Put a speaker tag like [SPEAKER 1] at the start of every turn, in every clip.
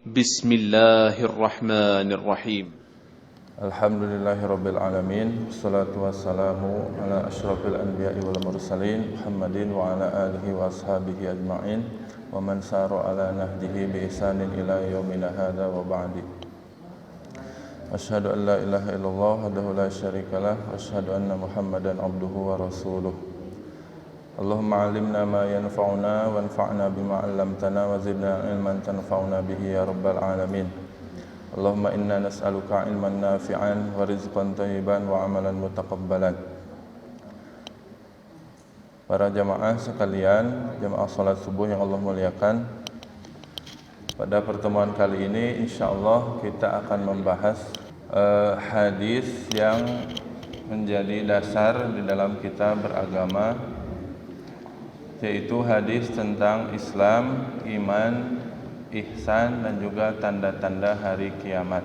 [SPEAKER 1] Bismillahirrahmanirrahim.
[SPEAKER 2] Alhamdulillahirabbil alamin, wassalatu wassalamu ala asyrafil anbiya'i wal mursalin Muhammadin wa ala alihi wa ashabihi ajma'in wa man sara ala nahdihi bi ihsanin ila yaumina hadza wa ba'di. Asyhadu an la ilaha illallah wahdahu la syarikalah wa asyhadu anna Muhammadan abduhu wa rasuluh. Allahumma 'allimna ma yanfa'una wanfa'na bima 'allamtana wa zidna ilman tanfa'una bihi ya rabbal alamin. Allahumma inna nas'aluka ilman nafi'an wa rizqan thayyiban wa amalan mutaqabbalan. Para jamaah sekalian, jamaah salat subuh yang Allah muliakan, pada pertemuan kali ini insyaallah kita akan membahas hadis yang menjadi dasar di dalam kita beragama, yaitu hadis tentang Islam, iman, ihsan dan juga tanda-tanda hari kiamat.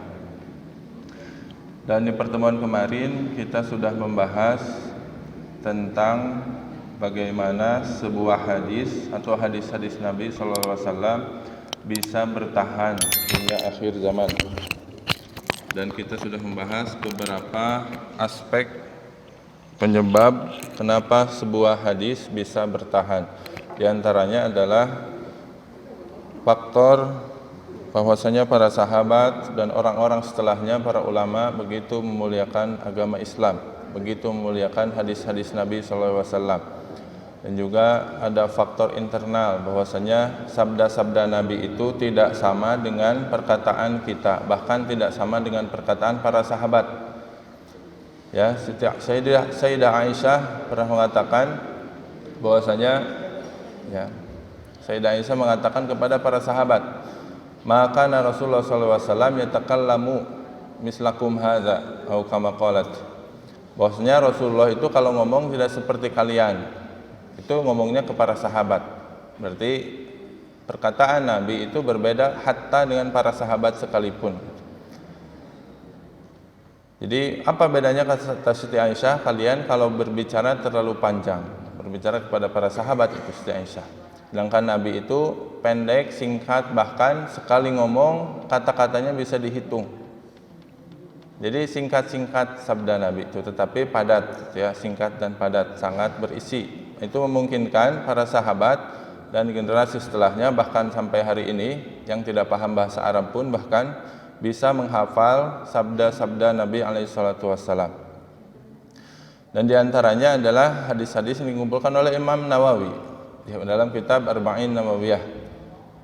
[SPEAKER 2] Dan di pertemuan kemarin kita sudah membahas tentang bagaimana sebuah hadis atau hadis-hadis Nabi SAW bisa bertahan hingga akhir zaman. Dan kita sudah membahas beberapa aspek penyebab kenapa sebuah hadis bisa bertahan. Di antaranya adalah faktor bahwasanya para sahabat dan orang-orang setelahnya, para ulama, begitu memuliakan agama Islam, begitu memuliakan hadis-hadis Nabi SAW. Dan juga ada faktor internal bahwasanya sabda-sabda Nabi itu tidak sama dengan perkataan kita, bahkan tidak sama dengan perkataan para sahabat. Ya, Sayyidah Aisyah pernah mengatakan bahwasanya Sayyidah Aisyah mengatakan kepada para sahabat, maka Rasulullah SAW yatakallamu mislakum hadza atau kama qalat. Bahwasanya Rasulullah itu kalau ngomong tidak seperti kalian. Itu ngomongnya kepada sahabat. Berarti perkataan Nabi itu berbeda hatta dengan para sahabat sekalipun. Jadi apa bedanya kata Siti Aisyah, kalian kalau berbicara terlalu panjang, berbicara kepada para sahabat itu Siti Aisyah. Sedangkan Nabi itu pendek, singkat, bahkan sekali ngomong kata-katanya bisa dihitung. Jadi singkat-singkat sabda Nabi itu, tetapi padat, ya, singkat dan padat, sangat berisi. Itu memungkinkan para sahabat dan generasi setelahnya, bahkan sampai hari ini yang tidak paham bahasa Arab pun bahkan bisa menghafal sabda-sabda Nabi SAW. Dan diantaranya adalah hadis-hadis yang dikumpulkan oleh Imam Nawawi dalam kitab Arba'in Nawawiyah.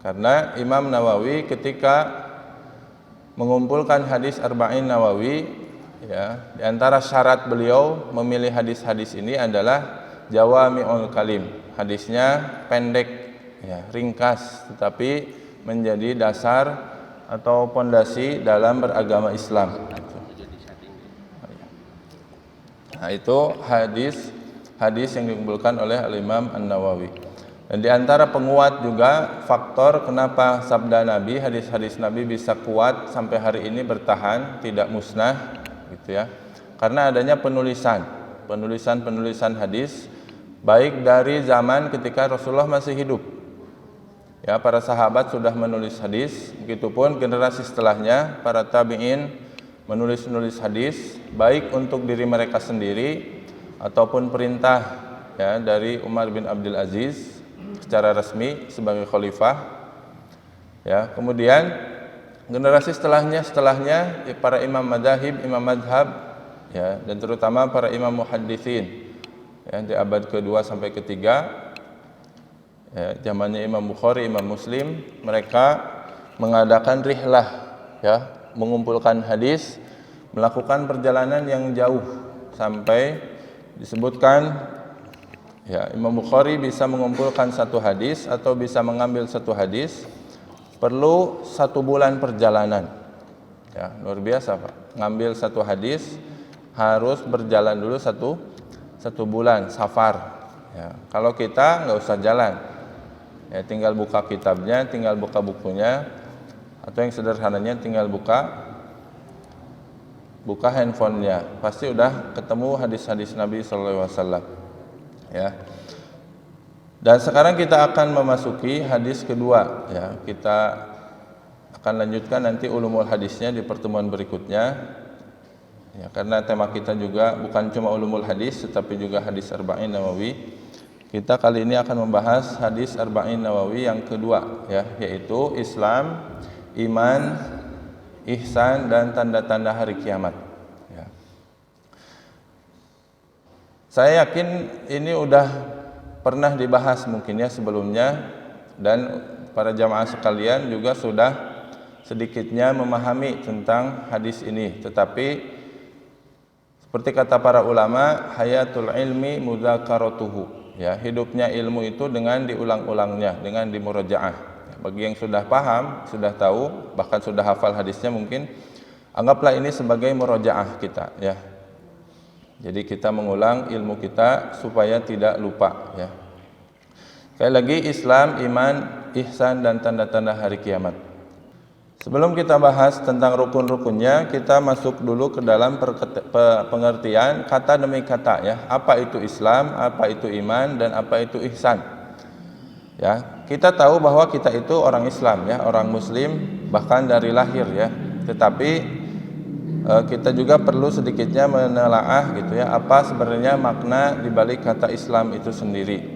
[SPEAKER 2] Karena Imam Nawawi ketika mengumpulkan hadis Arba'in Nawawi, ya, di antara syarat beliau memilih hadis-hadis ini adalah jawami'ul kalim. Hadisnya pendek, ya, ringkas, tetapi menjadi dasar atau pondasi dalam beragama Islam. Nah, itu hadis yang dikumpulkan oleh Al-Imam An-Nawawi. Dan di antara penguat juga faktor kenapa sabda Nabi, hadis-hadis Nabi bisa kuat sampai hari ini bertahan, tidak musnah, gitu ya. Karena adanya penulisan hadis baik dari zaman ketika Rasulullah masih hidup. Ya, para sahabat sudah menulis hadis, begitupun generasi setelahnya para tabi'in menulis hadis baik untuk diri mereka sendiri ataupun perintah, ya, dari Umar bin Abdul Aziz secara resmi sebagai khalifah. Ya, kemudian generasi setelahnya ya, para imam madzhab, ya, dan terutama para imam muhadditsin, ya, di abad kedua sampai ketiga. Ya, zamannya Imam Bukhari, Imam Muslim, mereka mengadakan rihlah, ya, mengumpulkan hadis, melakukan perjalanan yang jauh sampai disebutkan, ya, Imam Bukhari bisa mengumpulkan satu hadis atau bisa mengambil satu hadis perlu 1 bulan perjalanan. Ya, luar biasa, Pak. Ngambil satu hadis harus berjalan dulu satu bulan safar. Ya, kalau kita nggak usah jalan. Ya, tinggal buka kitabnya, tinggal buka bukunya, atau yang sederhananya tinggal buka handphonenya, pasti udah ketemu hadis-hadis Nabi SAW. Ya. Dan sekarang kita akan memasuki hadis kedua, ya. Kita akan lanjutkan nanti ulumul hadisnya di pertemuan berikutnya. Ya, karena tema kita juga bukan cuma ulumul hadis tetapi juga hadis Arba'in Nawawi. Kita kali ini akan membahas hadis Arba'in Nawawi yang kedua, ya, yaitu Islam, iman, ihsan dan tanda-tanda hari kiamat. Ya. Saya yakin ini udah pernah dibahas mungkin ya sebelumnya, dan para jamaah sekalian juga sudah sedikitnya memahami tentang hadis ini. Tetapi seperti kata para ulama, hayatul ilmi mudzakaratuhu. Ya, hidupnya ilmu itu dengan diulang-ulangnya, dengan dimurajaah. Bagi yang sudah paham, sudah tahu, bahkan sudah hafal hadisnya mungkin, anggaplah ini sebagai murajaah kita, ya. Jadi kita mengulang ilmu kita supaya tidak lupa, ya. Sekali lagi, Islam, iman, ihsan dan tanda-tanda hari kiamat. Sebelum kita bahas tentang rukun-rukunnya, kita masuk dulu ke dalam pengertian kata demi kata, ya. Apa itu Islam, apa itu iman, dan apa itu ihsan. Ya, kita tahu bahwa kita itu orang Islam, ya, orang Muslim bahkan dari lahir, ya. Tetapi kita juga perlu sedikitnya menelaah gitu, ya, apa sebenarnya makna di balik kata Islam itu sendiri.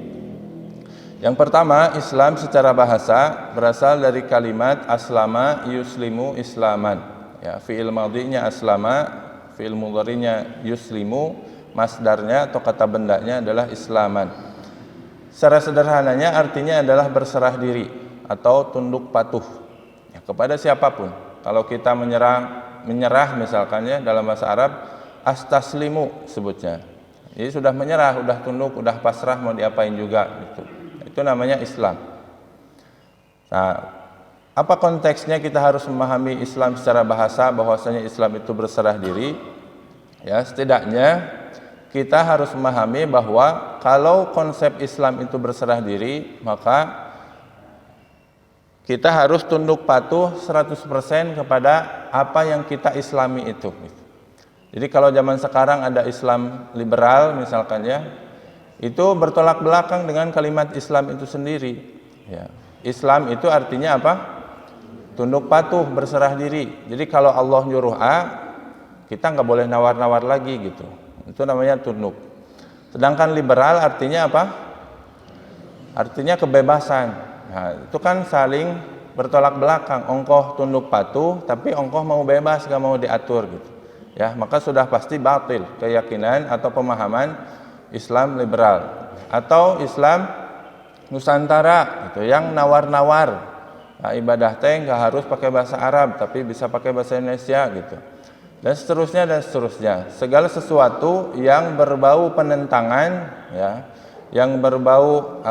[SPEAKER 2] Yang pertama, Islam secara bahasa berasal dari kalimat aslama yuslimu islaman. Ya, fi'il madhinya aslama, fi'il mudhari'nya yuslimu, masdarnya atau kata bendanya adalah islaman. Secara sederhananya artinya adalah berserah diri atau tunduk patuh, ya, kepada siapapun. Kalau kita menyerah misalkan, ya, dalam bahasa Arab astaslimu sebutnya. Jadi sudah menyerah, sudah tunduk, sudah pasrah, mau diapain juga gitu. Itu namanya Islam. Nah, apa konteksnya kita harus memahami Islam secara bahasa, bahwasanya Islam itu berserah diri? Ya, setidaknya kita harus memahami bahwa kalau konsep Islam itu berserah diri, maka kita harus tunduk patuh 100% kepada apa yang kita islami itu. Jadi kalau zaman sekarang ada Islam liberal misalkan, ya, itu bertolak belakang dengan kalimat Islam itu sendiri. Ya. Islam itu artinya apa? Tunduk patuh, berserah diri. Jadi kalau Allah nyuruh A, kita nggak boleh nawar-nawar lagi gitu. Itu namanya tunduk. Sedangkan liberal artinya apa? Artinya kebebasan. Nah, itu kan saling bertolak belakang. Ongkoh tunduk patuh, tapi ongkoh mau bebas, nggak mau diatur gitu. Ya, maka sudah pasti batil keyakinan atau pemahaman Islam liberal atau Islam Nusantara gitu, yang nawar-nawar. Nah, ibadah teh nggak harus pakai bahasa Arab, tapi bisa pakai bahasa Indonesia gitu. Dan seterusnya dan seterusnya. Segala sesuatu yang berbau penentangan, ya, yang berbau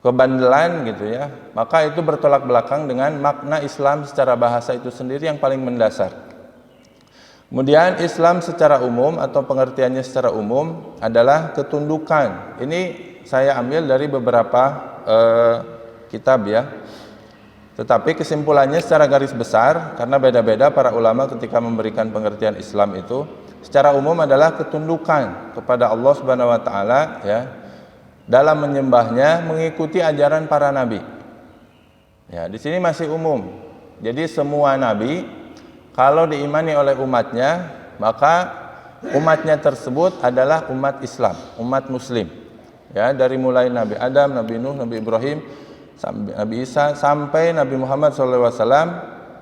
[SPEAKER 2] kebandelan gitu, ya, maka itu bertolak belakang dengan makna Islam secara bahasa itu sendiri yang paling mendasar. Kemudian Islam secara umum atau pengertiannya secara umum adalah ketundukan. Ini saya ambil dari beberapa kitab, ya. Tetapi kesimpulannya secara garis besar, karena beda-beda para ulama ketika memberikan pengertian Islam itu, secara umum adalah ketundukan kepada Allah Subhanahu wa taala, ya, dalam menyembahnya mengikuti ajaran para nabi. Ya, di sini masih umum. Jadi semua nabi kalau diimani oleh umatnya, maka umatnya tersebut adalah umat Islam, umat Muslim. Ya, dari mulai Nabi Adam, Nabi Nuh, Nabi Ibrahim, Nabi Isa sampai Nabi Muhammad SAW,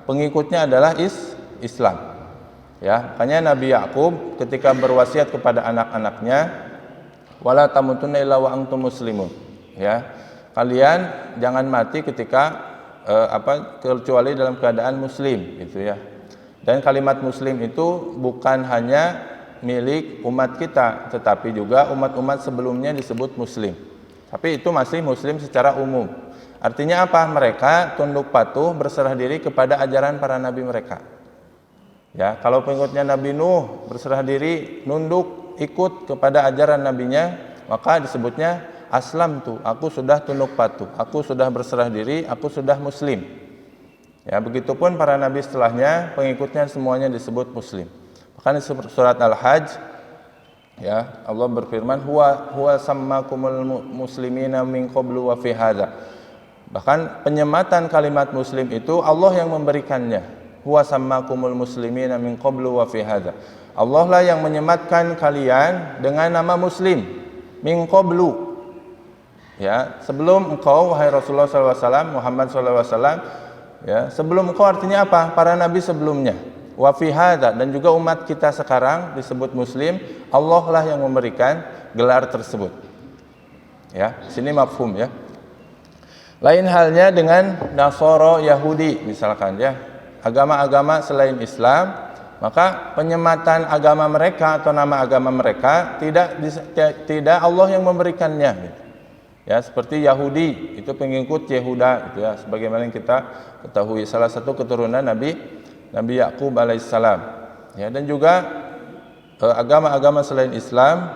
[SPEAKER 2] pengikutnya adalah Islam. Ya, makanya Nabi Yakub ketika berwasiat kepada anak-anaknya, wala tamutunna illa wa antum muslimun. Ya, kalian jangan mati ketika kecuali dalam keadaan muslim, gitu, ya. Dan kalimat muslim itu bukan hanya milik umat kita, tetapi juga umat-umat sebelumnya disebut muslim. Tapi itu masih muslim secara umum. Artinya apa? Mereka tunduk patuh, berserah diri kepada ajaran para nabi mereka. Ya, kalau pengikutnya Nabi Nuh berserah diri, nunduk, ikut kepada ajaran nabinya, maka disebutnya aslam tuh, aku sudah tunduk patuh, aku sudah berserah diri, aku sudah muslim. Ya, begitupun para nabi setelahnya, pengikutnya semuanya disebut muslim. Bahkan di surat Al-Hajj, ya, Allah berfirman, huwa sammakumul muslimina min qablu wa fi hadza. Bahkan penyematan kalimat muslim itu Allah yang memberikannya. Huwa sammakumul muslimina min qablu wa fi hadza. Allah lah yang menyematkan kalian dengan nama muslim min qablu. Ya, sebelum engkau wahai Rasulullah SAW, Muhammad SAW, ya, sebelum engkau artinya apa? Para nabi sebelumnya. Wa fi hadza, dan juga umat kita sekarang disebut muslim, Allah lah yang memberikan gelar tersebut. Ya, sini mafhum ya. Lain halnya dengan Nasara, Yahudi misalkan ya. Agama-agama selain Islam, maka penyematan agama mereka atau nama agama mereka tidak Allah yang memberikannya gitu. Ya, seperti Yahudi itu pengikut Yehuda gitu ya, sebagaimana yang kita ketahui salah satu keturunan Nabi Yakub alaihissalam. Ya, dan juga agama-agama selain Islam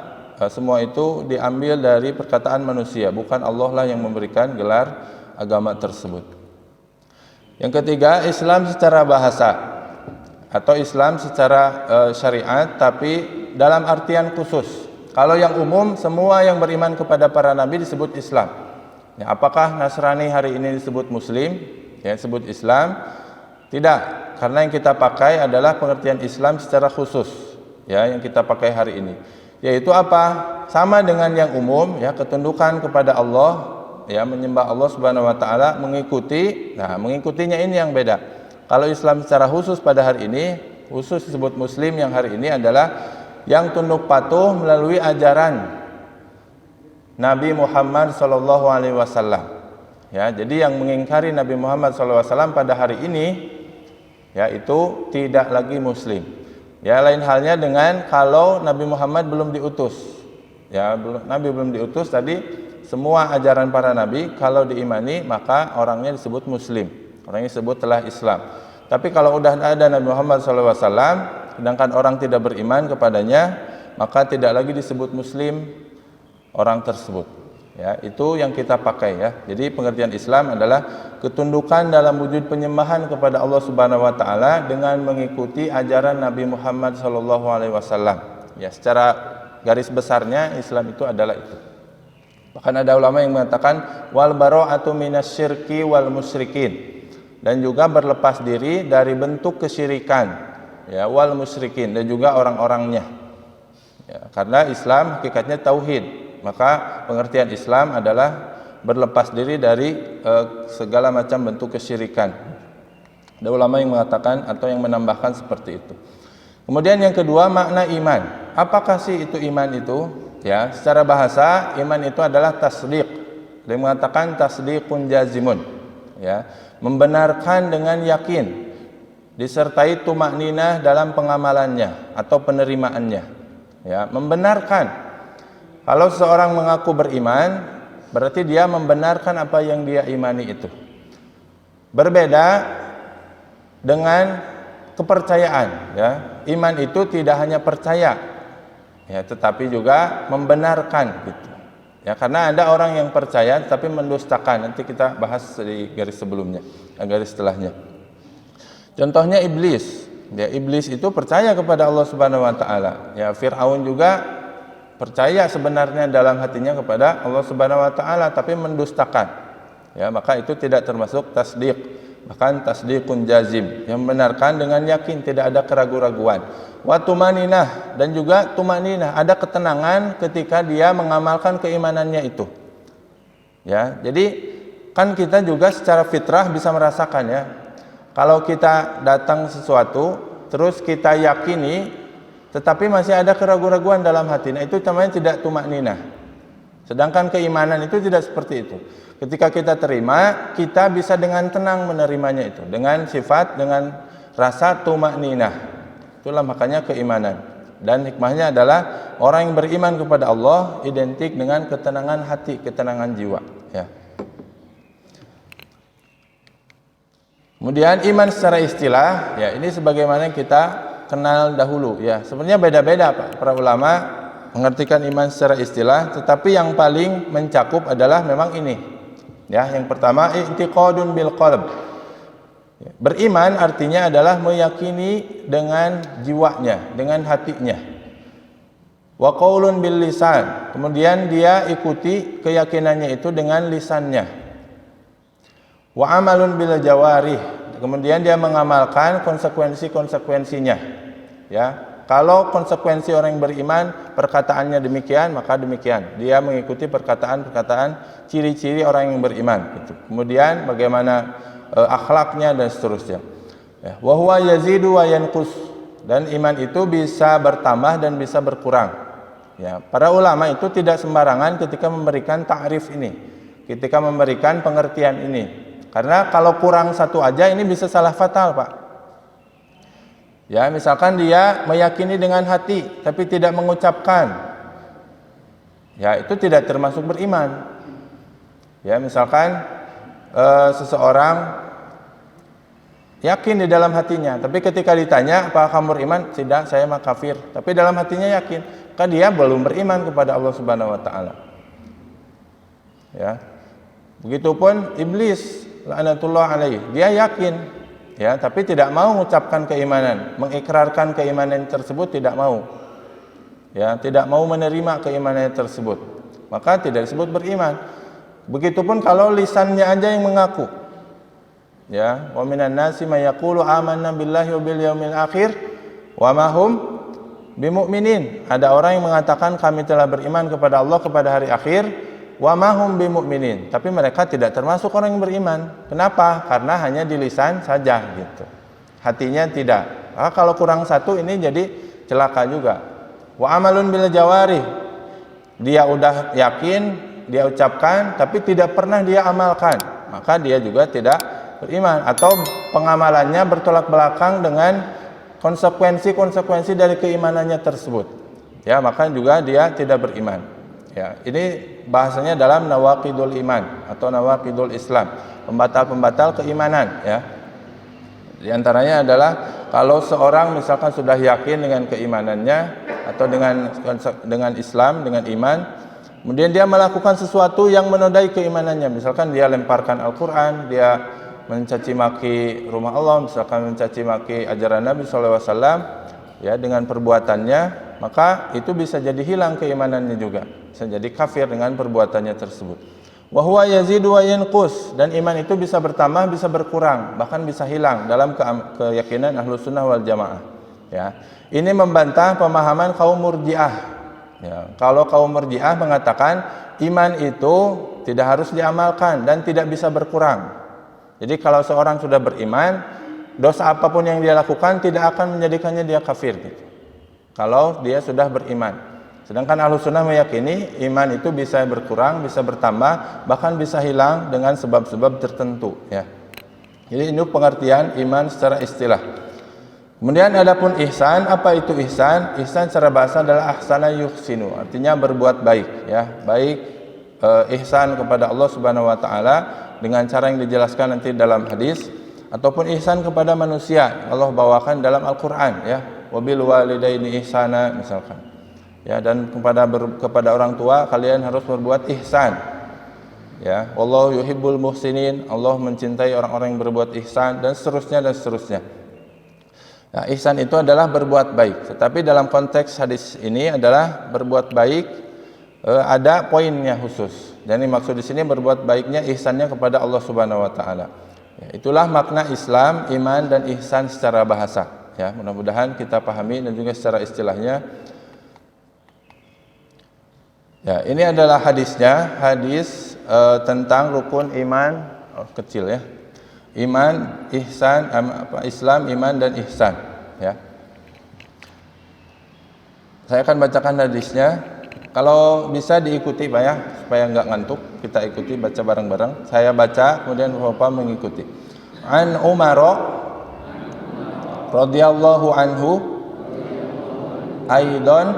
[SPEAKER 2] semua itu diambil dari perkataan manusia, bukan Allah lah yang memberikan gelar agama tersebut. Yang ketiga, Islam secara bahasa atau Islam secara syariat, tapi dalam artian khusus. Kalau yang umum, semua yang beriman kepada para nabi disebut Islam. Ya, apakah Nasrani hari ini disebut Muslim? Ya, disebut Islam? Tidak, karena yang kita pakai adalah pengertian Islam secara khusus. Ya, yang kita pakai hari ini, yaitu apa? Sama dengan yang umum, ya, ketundukan kepada Allah, ya, menyembah Allah Subhanahu wa taala, mengikuti. Nah, mengikutinya ini yang beda. Kalau Islam secara khusus pada hari ini, khusus disebut Muslim yang hari ini adalah yang tunduk patuh melalui ajaran Nabi Muhammad SAW. Ya, jadi yang mengingkari Nabi Muhammad SAW pada hari ini, ya, itu tidak lagi Muslim. Ya, lain halnya dengan kalau Nabi Muhammad belum diutus. Ya, Nabi belum diutus tadi, semua ajaran para nabi kalau diimani maka orangnya disebut Muslim. Orangnya disebut telah Islam. Tapi kalau udah ada Nabi Muhammad SAW, sedangkan orang tidak beriman kepadanya, maka tidak lagi disebut Muslim orang tersebut. Ya, itu yang kita pakai ya. Jadi pengertian Islam adalah ketundukan dalam wujud penyembahan kepada Allah Subhanahu wa taala dengan mengikuti ajaran Nabi Muhammad SAW. Ya, secara garis besarnya Islam itu adalah itu. Bahkan ada ulama yang mengatakan wal bara'atu minasyirki wal musyrikin, dan juga berlepas diri dari bentuk kesyirikan, ya, wal musyrikin, dan juga orang-orangnya. Ya, karena Islam hakikatnya tauhid, maka pengertian Islam adalah berlepas diri dari segala macam bentuk kesyirikan. Ada ulama yang mengatakan atau yang menambahkan seperti itu. Kemudian yang kedua, makna iman. Apakah sih itu iman itu? Ya, secara bahasa iman itu adalah tasdiq. Dia mengatakan tasdiqun jazimun. Ya, membenarkan dengan yakin, disertai tumakninah dalam pengamalannya atau penerimaannya. Ya, membenarkan. Kalau seseorang mengaku beriman, berarti dia membenarkan apa yang dia imani itu. Berbeda dengan kepercayaan, ya. Iman itu tidak hanya percaya, ya, tetapi juga membenarkan gitu. Ya, karena ada orang yang percaya tapi mendustakan. Nanti kita bahas di garis sebelumnya, garis setelahnya. Contohnya iblis. Ya, iblis itu percaya kepada Allah Subhanahu wa taala. Ya, Firaun juga percaya sebenarnya dalam hatinya kepada Allah Subhanahu wa taala tapi mendustakan. Ya, maka itu tidak termasuk tasdiq. Bahkan tasdiqun jazim, yang membenarkan dengan yakin, tidak ada keraguan-raguan. Wa tumaninah, dan juga tumaninah, ada ketenangan ketika dia mengamalkan keimanannya itu. Ya, jadi kan kita juga secara fitrah bisa merasakan ya. Kalau kita datang sesuatu terus kita yakini tetapi masih ada keraguan-raguan dalam hati, nah itu namanya tidak tumaninah. Sedangkan keimanan itu tidak seperti itu. Ketika kita terima, kita bisa dengan tenang menerimanya itu, dengan sifat, dengan rasa tumakninah. Itulah makanya keimanan. Dan hikmahnya adalah orang yang beriman kepada Allah identik dengan ketenangan hati, ketenangan jiwa. Ya. Kemudian iman secara istilah, ya ini sebagaimana kita kenal dahulu. Ya, sebenarnya beda-beda Pak, para ulama mengartikan iman secara istilah, tetapi yang paling mencakup adalah memang ini. Ya, yang pertama i'tiqadun bil qalb. Beriman artinya adalah meyakini dengan jiwanya, dengan hatinya. Wa qaulun bil lisan. Kemudian dia ikuti keyakinannya itu dengan lisannya. Wa amalun bil jawarih. Kemudian dia mengamalkan konsekuensi-konsekuensinya. Ya. Kalau konsekuensi orang yang beriman perkataannya demikian, maka demikian. Dia mengikuti perkataan-perkataan ciri-ciri orang yang beriman gitu. Kemudian bagaimana akhlaknya dan seterusnya. Ya. Wa huwa yazidu wa yanqus. Dan iman itu bisa bertambah dan bisa berkurang. Ya, para ulama itu tidak sembarangan ketika memberikan ta'rif ini, ketika memberikan pengertian ini. Karena kalau kurang satu aja ini bisa salah fatal, Pak. Ya, misalkan dia meyakini dengan hati tapi tidak mengucapkan. Ya, itu tidak termasuk beriman. Ya, misalkan seseorang yakin di dalam hatinya, tapi ketika ditanya apakah kamu beriman? Tidak, saya mah kafir. Tapi dalam hatinya yakin, kan dia belum beriman kepada Allah Subhanahu wa taala. Ya. Begitupun iblis laknatullah alaihi, dia yakin, ya, tapi tidak mau mengucapkan keimanan, mengikrarkan keimanan tersebut tidak mau. Ya, tidak mau menerima keimanan tersebut. Maka tidak disebut beriman. Begitupun kalau lisannya aja yang mengaku. Ya, wa minan nasi may yaqulu amanna billahi wa bil yaumil akhir wa ma hum bimu'minin. Ada orang yang mengatakan kami telah beriman kepada Allah, kepada hari akhir, wa ma hum bimu'minin, tapi mereka tidak termasuk orang yang beriman. Kenapa? Karena hanya di lisan saja gitu. Hatinya tidak. Maka kalau kurang satu ini jadi celaka juga. Wa amalun bil jawarih. Dia udah yakin, dia ucapkan tapi tidak pernah dia amalkan. Maka dia juga tidak beriman, atau pengamalannya bertolak belakang dengan konsekuensi-konsekuensi dari keimanannya tersebut. Ya, maka juga dia tidak beriman. Ya, ini bahasanya dalam nawaqidul iman atau nawaqidul Islam, pembatal-pembatal keimanan, ya. Di antaranya adalah kalau seorang misalkan sudah yakin dengan keimanannya atau dengan Islam, dengan iman, kemudian dia melakukan sesuatu yang menodai keimanannya, misalkan dia lemparkan Al-Qur'an, dia mencaci maki rumah Allah, misalkan mencaci maki ajaran Nabi SAW, ya, dengan perbuatannya, maka itu bisa jadi hilang keimanannya juga, bisa jadi kafir dengan perbuatannya tersebut. Wa huwa yazidu wa yanqus, dan iman itu bisa bertambah, bisa berkurang, bahkan bisa hilang dalam keyakinan Ahlus Sunnah wal Jamaah. Ya, ini membantah pemahaman kaum Murji'ah. Ya, kalau kaum Murji'ah mengatakan iman itu tidak harus diamalkan dan tidak bisa berkurang. Jadi kalau seorang sudah beriman, dosa apapun yang dia lakukan tidak akan menjadikannya dia kafir gitu. Kalau dia sudah beriman. Sedangkan Ahlus Sunnah meyakini iman itu bisa berkurang, bisa bertambah, bahkan bisa hilang dengan sebab-sebab tertentu, ya. Jadi ini pengertian iman secara istilah. Kemudian adapun ihsan, apa itu ihsan? Ihsan secara bahasa adalah ahsana yuhsinu, artinya berbuat baik, ya. Baik ihsan kepada Allah Subhanahu wa taala dengan cara yang dijelaskan nanti dalam hadis, ataupun ihsan kepada manusia Allah bawakan dalam Al-Qur'an, ya, wabil walidaini ihsana misalkan, ya, dan kepada orang tua kalian harus berbuat ihsan, ya, wallahu yuhibbul muhsinin, Allah mencintai orang-orang yang berbuat ihsan, dan seterusnya dan seterusnya. Nah, ihsan itu adalah berbuat baik, tetapi dalam konteks hadis ini adalah berbuat baik ada poinnya khusus. Dan ini maksud di sini berbuat baiknya ihsannya kepada Allah Subhanahu wa taala. Ya, itulah makna Islam, iman dan ihsan secara bahasa. Ya, mudah-mudahan kita pahami dan juga secara istilahnya. Ya, ini adalah hadisnya, hadis tentang rukun iman kecil, ya. Iman, ihsan, Islam, iman dan ihsan, ya. Saya akan bacakan hadisnya. Kalau bisa diikuti, Pak, ya, supaya enggak ngantuk, kita ikuti, baca bareng-bareng. Saya baca, kemudian Bapak mengikuti. An Umar radhiyallahu anhu aidan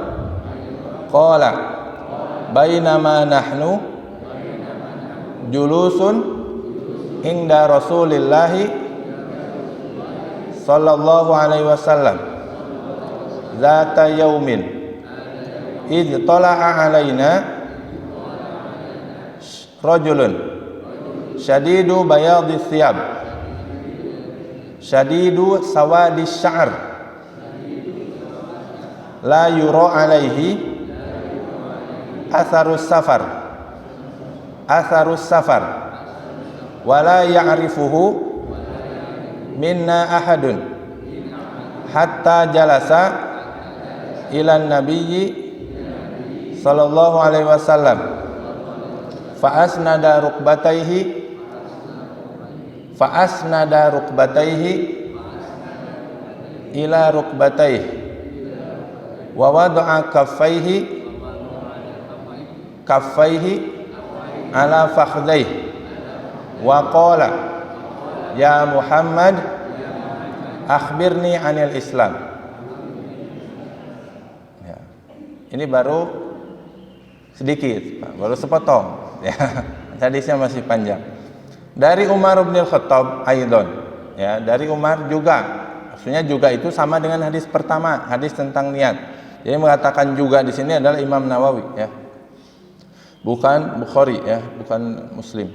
[SPEAKER 2] qala bainama nahnu julusun inda Rasulillah sallallahu alaihi wasallam zata yaumin idh tala'a alaina rajulun syadidu bayadis thiyab syadidu sawadis sya'r la yura alaihi atharus safar wala ya'rifuhu minna ahadun hatta jalasa ila nabiyyi sallallahu alaihi wasallam fa asnada rukbataihi ila rukbataihi wa wada'a kaffaihi ala fakhdaihi wa qala ya Muhammad akhbirni anil Islam. Ya. Ini baru sedikit, baru sepotong. Ya. Hadisnya masih panjang. Dari Umar bin Khattab aidon. Ya, dari Umar juga. Maksudnya juga itu sama dengan hadis pertama, hadis tentang niat. Jadi mengatakan juga di sini adalah Imam Nawawi, ya. Bukan Bukhari, ya, bukan Muslim.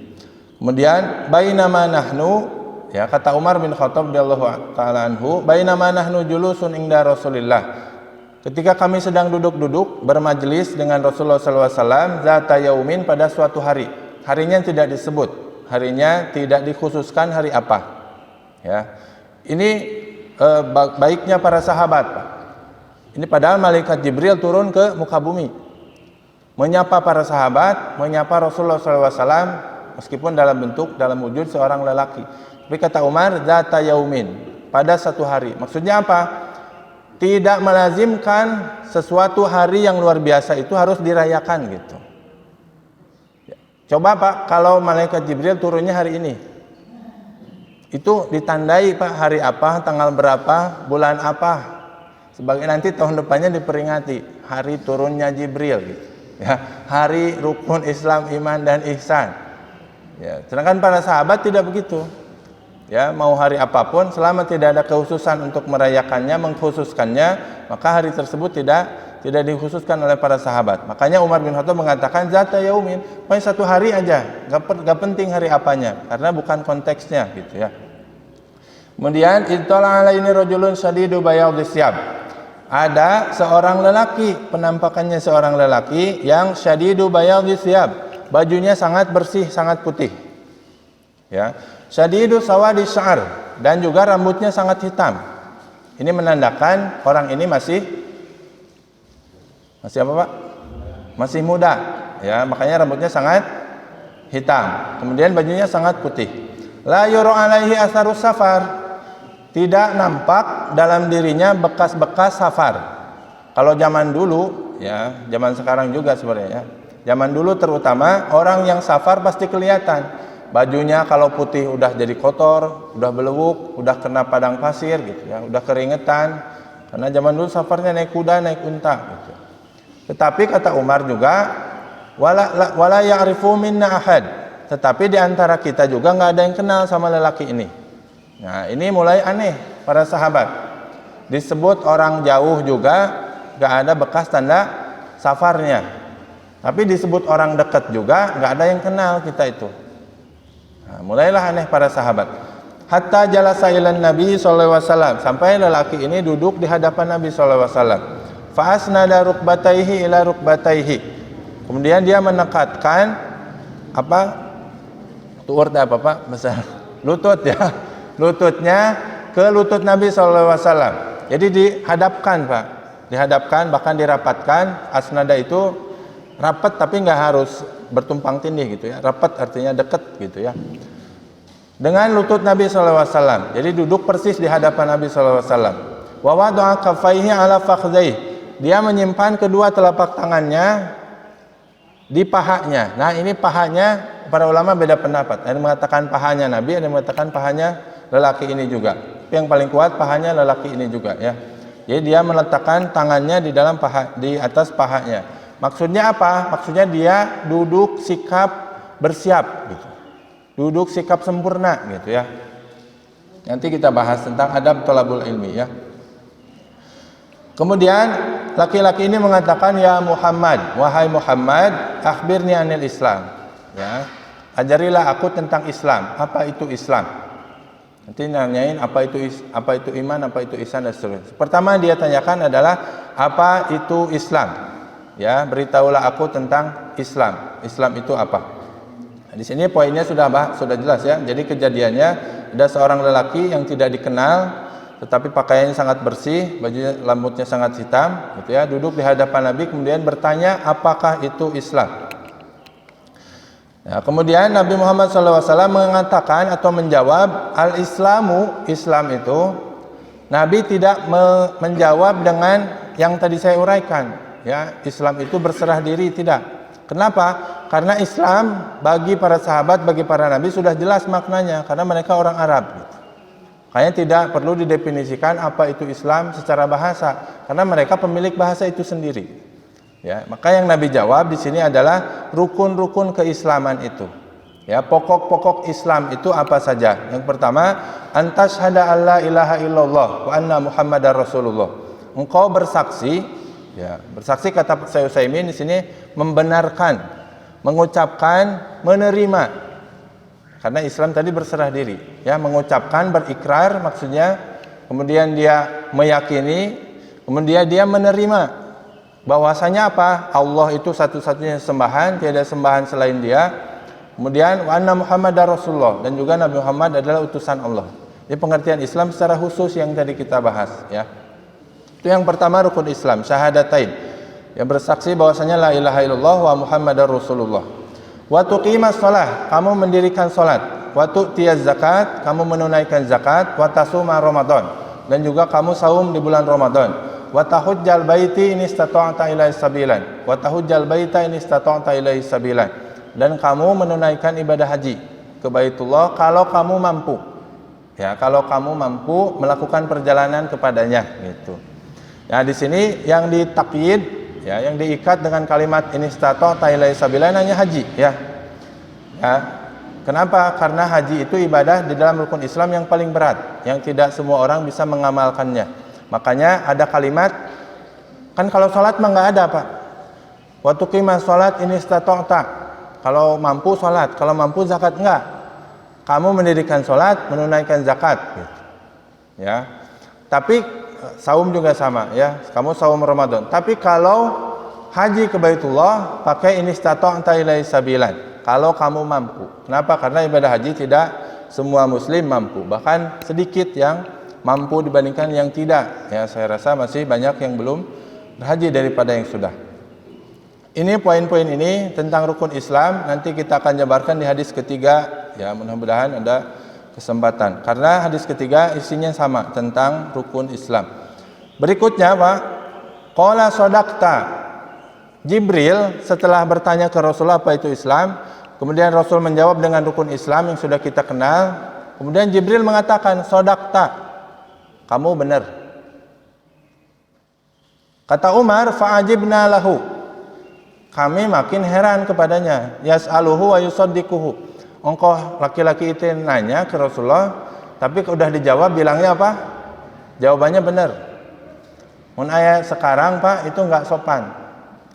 [SPEAKER 2] Kemudian bainama nahnu, ya, kata Umar bin Khattab radhiyallahu taala anhu, bainama nahnu julusun inda Rasulillah. Ketika kami sedang duduk-duduk bermajelis dengan Rasulullah sallallahu alaihi wasallam zata yaumin, pada suatu hari. Harinya tidak disebut, harinya tidak dikhususkan hari apa. Ya. Ini baiknya para sahabat, Pak. Ini padahal malaikat Jibril turun ke muka bumi menyapa para sahabat, menyapa Rasulullah SAW meskipun dalam wujud seorang lelaki. Tapi kata Umar, zata yaumin, pada satu hari. Maksudnya apa? Tidak melazimkan sesuatu hari yang luar biasa itu harus dirayakan gitu. Coba Pak, kalau malaikat Jibril turunnya hari ini, itu ditandai Pak hari apa, tanggal berapa, bulan apa, sebagai nanti tahun depannya diperingati hari turunnya Jibril gitu. Ya, hari rukun Islam, iman dan ihsan. Ya, sedangkan para sahabat tidak begitu. Ya, mau hari apapun selama tidak ada kekhususan untuk merayakannya, mengkhususkannya, maka hari tersebut tidak dikhususkan oleh para sahabat. Makanya Umar bin Khattab mengatakan zata yaumin, pokoknya satu hari aja, gak penting hari apanya, karena bukan konteksnya gitu ya. Kemudian ittala alaini rajulun shadidu bayadis siyab. Ada seorang lelaki, penampakannya seorang lelaki yang syadidu bayadis siyab, bajunya sangat bersih, sangat putih. Ya, syadidu sawadi sya'ar, dan juga rambutnya sangat hitam. Ini menandakan orang ini masih apa Pak? Masih muda. Ya, makanya rambutnya sangat hitam. Kemudian bajunya sangat putih. La yura alaihi atharus safar. Tidak nampak dalam dirinya bekas-bekas safar. Kalau zaman dulu, ya, zaman sekarang juga sebenarnya. Zaman dulu terutama orang yang safar pasti kelihatan. Bajunya kalau putih udah jadi kotor, udah belewuk, udah kena padang pasir gitu ya, udah keringetan. Karena zaman dulu safarnya naik kuda, naik unta gitu. Tetapi kata Umar juga, wala ya'rifu minna ahad. Tetapi di antara kita juga nggak ada yang kenal sama lelaki ini. Nah, ini mulai aneh para sahabat. Disebut orang jauh juga nggak ada bekas tanda safarnya. Tapi disebut orang dekat juga nggak ada yang kenal kita itu. Nah, mulailah aneh para sahabat. Hatta jalasa ilan Nabi sallallahu alaihi wasallam, sampai lelaki ini duduk di hadapan Nabi sallallahu alaihi wasallam. Fa asnada rukbataihi ila rukbataihi. Kemudian dia menekatkan apa? Tuurda apa Pak? Besar. Lutut ya. Lututnya ke lutut Nabi sallallahu alaihi wasallam. Jadi dihadapkan Pak. Dihadapkan, bahkan dirapatkan. Asnada itu rapat tapi nggak harus bertumpang tindih gitu ya. Rapat artinya dekat gitu ya. Dengan lutut Nabi sallallahu alaihi wasallam. Jadi duduk persis di hadapan Nabi sallallahu alaihi wasallam. Wa wada'a kaffaihi ala fakhdaihi. Dia menyimpan kedua telapak tangannya di pahanya. Nah, ini pahanya para ulama beda pendapat. Ada yang mengatakan pahanya Nabi, ada yang mengatakan pahanya lelaki ini juga. Tapi yang paling kuat pahanya lelaki ini juga ya. Jadi dia meletakkan tangannya di dalam paha, di atas pahanya. Maksudnya apa? Maksudnya dia duduk sikap bersiap gitu. Duduk sikap sempurna gitu ya. Nanti kita bahas tentang adab thalabul ilmi ya. Kemudian laki-laki ini mengatakan, ya Muhammad, wahai Muhammad, akhbirni anil Islam. Ya, ajarilah aku tentang Islam. Apa itu Islam? Nanti nanyain apa itu iman, apa itu ihsan dan seterusnya. Pertama dia tanyakan adalah apa itu Islam? Ya, beritahulah aku tentang Islam. Islam itu apa? Di sini poinnya sudah jelas ya. Jadi kejadiannya ada seorang lelaki yang tidak dikenal, tetapi pakaiannya sangat bersih, bajunya rambutnya sangat hitam, gitu ya. Duduk di hadapan Nabi, kemudian bertanya, apakah itu Islam? Ya, kemudian Nabi Muhammad SAW mengatakan atau menjawab, al-Islamu, Islam itu, Nabi tidak menjawab dengan yang tadi saya uraikan. Ya, Islam itu berserah diri, tidak. Kenapa? Karena Islam bagi para sahabat, bagi para nabi sudah jelas maknanya, karena mereka orang Arab. Makanya tidak perlu didefinisikan apa itu Islam secara bahasa, karena mereka pemilik bahasa itu sendiri. Ya, maka yang Nabi jawab di sini adalah rukun-rukun keislaman itu. Ya, pokok-pokok Islam itu apa saja? Yang pertama, antasyhada alla ilaha illallah wa anna muhammadar rasulullah. Engkau bersaksi, ya, bersaksi kata Syekh Utsaimin di sini membenarkan, mengucapkan, menerima. Karena Islam tadi berserah diri, ya, mengucapkan, berikrar maksudnya, kemudian dia meyakini, kemudian dia menerima bahwasanya apa? Allah itu satu-satunya sembahan, tiada sembahan selain Dia. Kemudian wa anna Muhammadar Rasulullah, dan juga Nabi Muhammad adalah utusan Allah. Ini pengertian Islam secara khusus yang tadi kita bahas, ya. Itu yang pertama rukun Islam, syahadatain. Yang bersaksi bahwasanya la ilaha illallah wa Muhammadar Rasulullah. Wa tuqimas shalah, kamu mendirikan salat. Wa tu'tiyaz zakat, kamu menunaikan zakat. Wa tasuma Ramadan, dan juga kamu saum di bulan Ramadan. Wa tahujjal baiti in istata'ta ilaihi sabilan. Wa tahujjal baita in istata'ta ilaihi sabilan. Dan kamu menunaikan ibadah haji ke Baitullah kalau kamu mampu. Ya, kalau kamu mampu melakukan perjalanan kepadanya, gitu. Ya, di sini yang ditakyid, ya, yang diikat dengan kalimat in istata'ta ilaihi sabilan hanya haji, ya. Ya. Kenapa? Karena haji itu ibadah di dalam rukun Islam yang paling berat, yang tidak semua orang bisa mengamalkannya. Makanya ada kalimat, kan kalau sholat mah nggak ada, Pak. Wa tuqimas sholat in istata'ta. Kalau mampu sholat, kalau mampu zakat enggak. Kamu mendirikan sholat, menunaikan zakat, gitu. Ya. Tapi saum juga sama, ya. Kamu saum Ramadan. Tapi kalau haji ke Baitullah pakai in istata'ta ilaihi sabilan. Kalau kamu mampu. Kenapa? Karena ibadah haji tidak semua muslim mampu. Bahkan sedikit yang mampu dibandingkan yang tidak. Ya, saya rasa masih banyak yang belum berhaji daripada yang sudah. Ini poin-poin ini tentang rukun Islam, nanti kita akan jabarkan di hadis ketiga, ya, mudah-mudahan ada kesempatan. Karena hadis ketiga isinya sama tentang rukun Islam. Berikutnya, Pak, qala shadaqta. Jibril setelah bertanya ke Rasulullah apa itu Islam, kemudian Rasul menjawab dengan rukun Islam yang sudah kita kenal. Kemudian Jibril mengatakan, shadaqta. Kamu benar. Kata Umar, fa'ajibna lahu. Kami makin heran kepadanya. Yas'aluhu wa yusaddiquhu. Engkau laki-laki itu nanya ke Rasulullah, tapi sudah dijawab, bilangnya apa? Jawabannya benar. Mun aya sekarang, Pak, itu enggak sopan.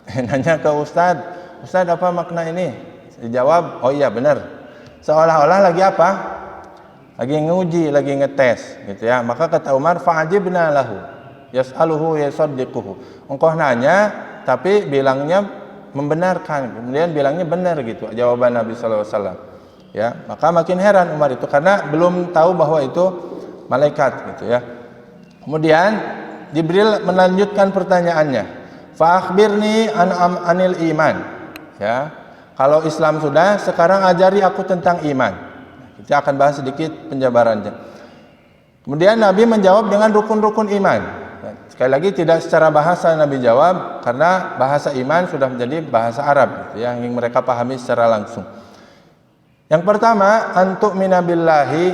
[SPEAKER 2] Nanya ke Ustadz, Ustadz apa makna ini? Dijawab, oh iya benar. Seolah-olah lagi apa? Lagi nguji, lagi ngetes, gitu ya. Maka kata Umar, fa'ajibna lahu. Yas'aluhu wa yusaddiquhu. Engkau nanya, tapi bilangnya membenarkan, kemudian bilangnya benar, gitu jawaban Nabi SAW. Ya, maka makin heran Umar itu karena belum tahu bahwa itu malaikat, gitu ya. Kemudian Jibril melanjutkan pertanyaannya, fa akhbirni anil iman. Ya, kalau Islam sudah, sekarang ajari aku tentang iman. Kita akan bahas sedikit penjabarannya. Kemudian Nabi menjawab dengan rukun-rukun iman. Sekali lagi tidak secara bahasa Nabi jawab, karena bahasa iman sudah menjadi bahasa Arab, gitu ya, yang mereka pahami secara langsung. Yang pertama, antu'mina billahi,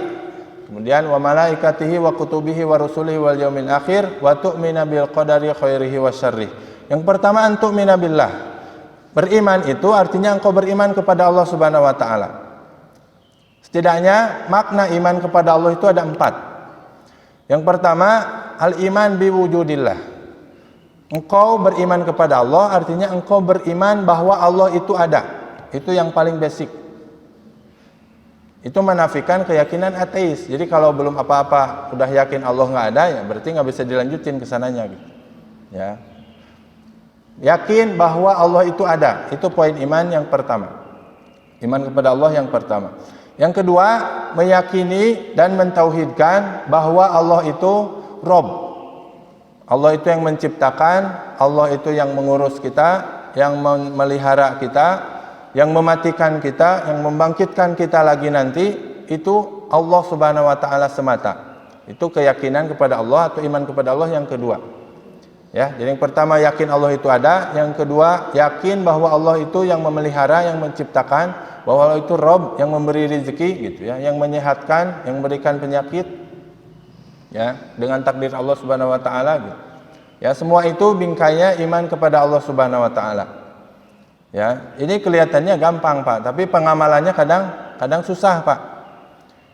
[SPEAKER 2] kemudian wa malaikatihi wa kutubihi wa rusulihi wal yaumil akhir wa tu'mina bil qadari khairihi wa syarrih. Yang pertama, antu'mina billah. Beriman itu artinya engkau beriman kepada Allah Subhanahu wa taala. Setidaknya makna iman kepada Allah itu ada 4. Yang pertama, al-iman biwujudillah. Engkau beriman kepada Allah artinya engkau beriman bahwa Allah itu ada. Itu yang paling basic. Itu menafikan keyakinan ateis. Jadi kalau belum apa-apa udah yakin Allah nggak ada, ya berarti nggak bisa dilanjutin ke sananya, gitu. Ya. Yakin bahwa Allah itu ada. Itu poin iman yang pertama. Iman kepada Allah yang pertama. Yang kedua, meyakini dan mentauhidkan bahwa Allah itu Rabb. Allah itu yang menciptakan, Allah itu yang mengurus kita, yang memelihara kita, yang mematikan kita, yang membangkitkan kita lagi nanti, itu Allah Subhanahu wa taala semata. Itu keyakinan kepada Allah atau iman kepada Allah yang kedua. Ya, jadi yang pertama yakin Allah itu ada, yang kedua yakin bahwa Allah itu yang memelihara, yang menciptakan, bahwa Allah itu Rabb, yang memberi rezeki gitu ya, yang menyehatkan, yang memberikan penyakit. Ya, dengan takdir Allah Subhanahu wa taala gitu. Ya, semua itu bingkainya iman kepada Allah Subhanahu wa taala. Ya, ini kelihatannya gampang, Pak, tapi pengamalannya kadang susah, Pak.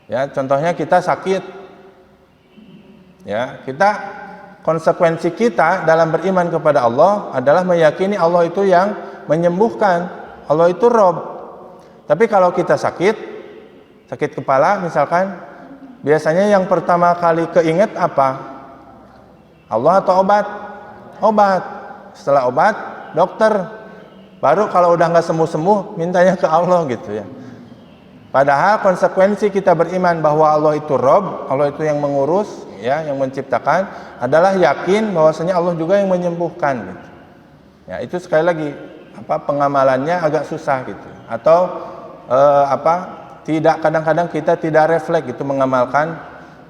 [SPEAKER 2] Ya, contohnya kita sakit. Ya, konsekuensi kita dalam beriman kepada Allah adalah meyakini Allah itu yang menyembuhkan, Allah itu Rabb. Tapi kalau kita sakit kepala misalkan, biasanya yang pertama kali keinget apa? Allah atau obat? Obat. Setelah obat, dokter. Baru kalau udah nggak sembuh-sembuh, mintanya ke Allah gitu ya. Padahal konsekuensi kita beriman bahwa Allah itu Rabb, Allah itu yang mengurus, ya, yang menciptakan, adalah yakin bahwasanya Allah juga yang menyembuhkan gitu. Ya, itu sekali lagi pengamalannya agak susah gitu. Atau tidak, kadang-kadang kita tidak refleks gitu mengamalkan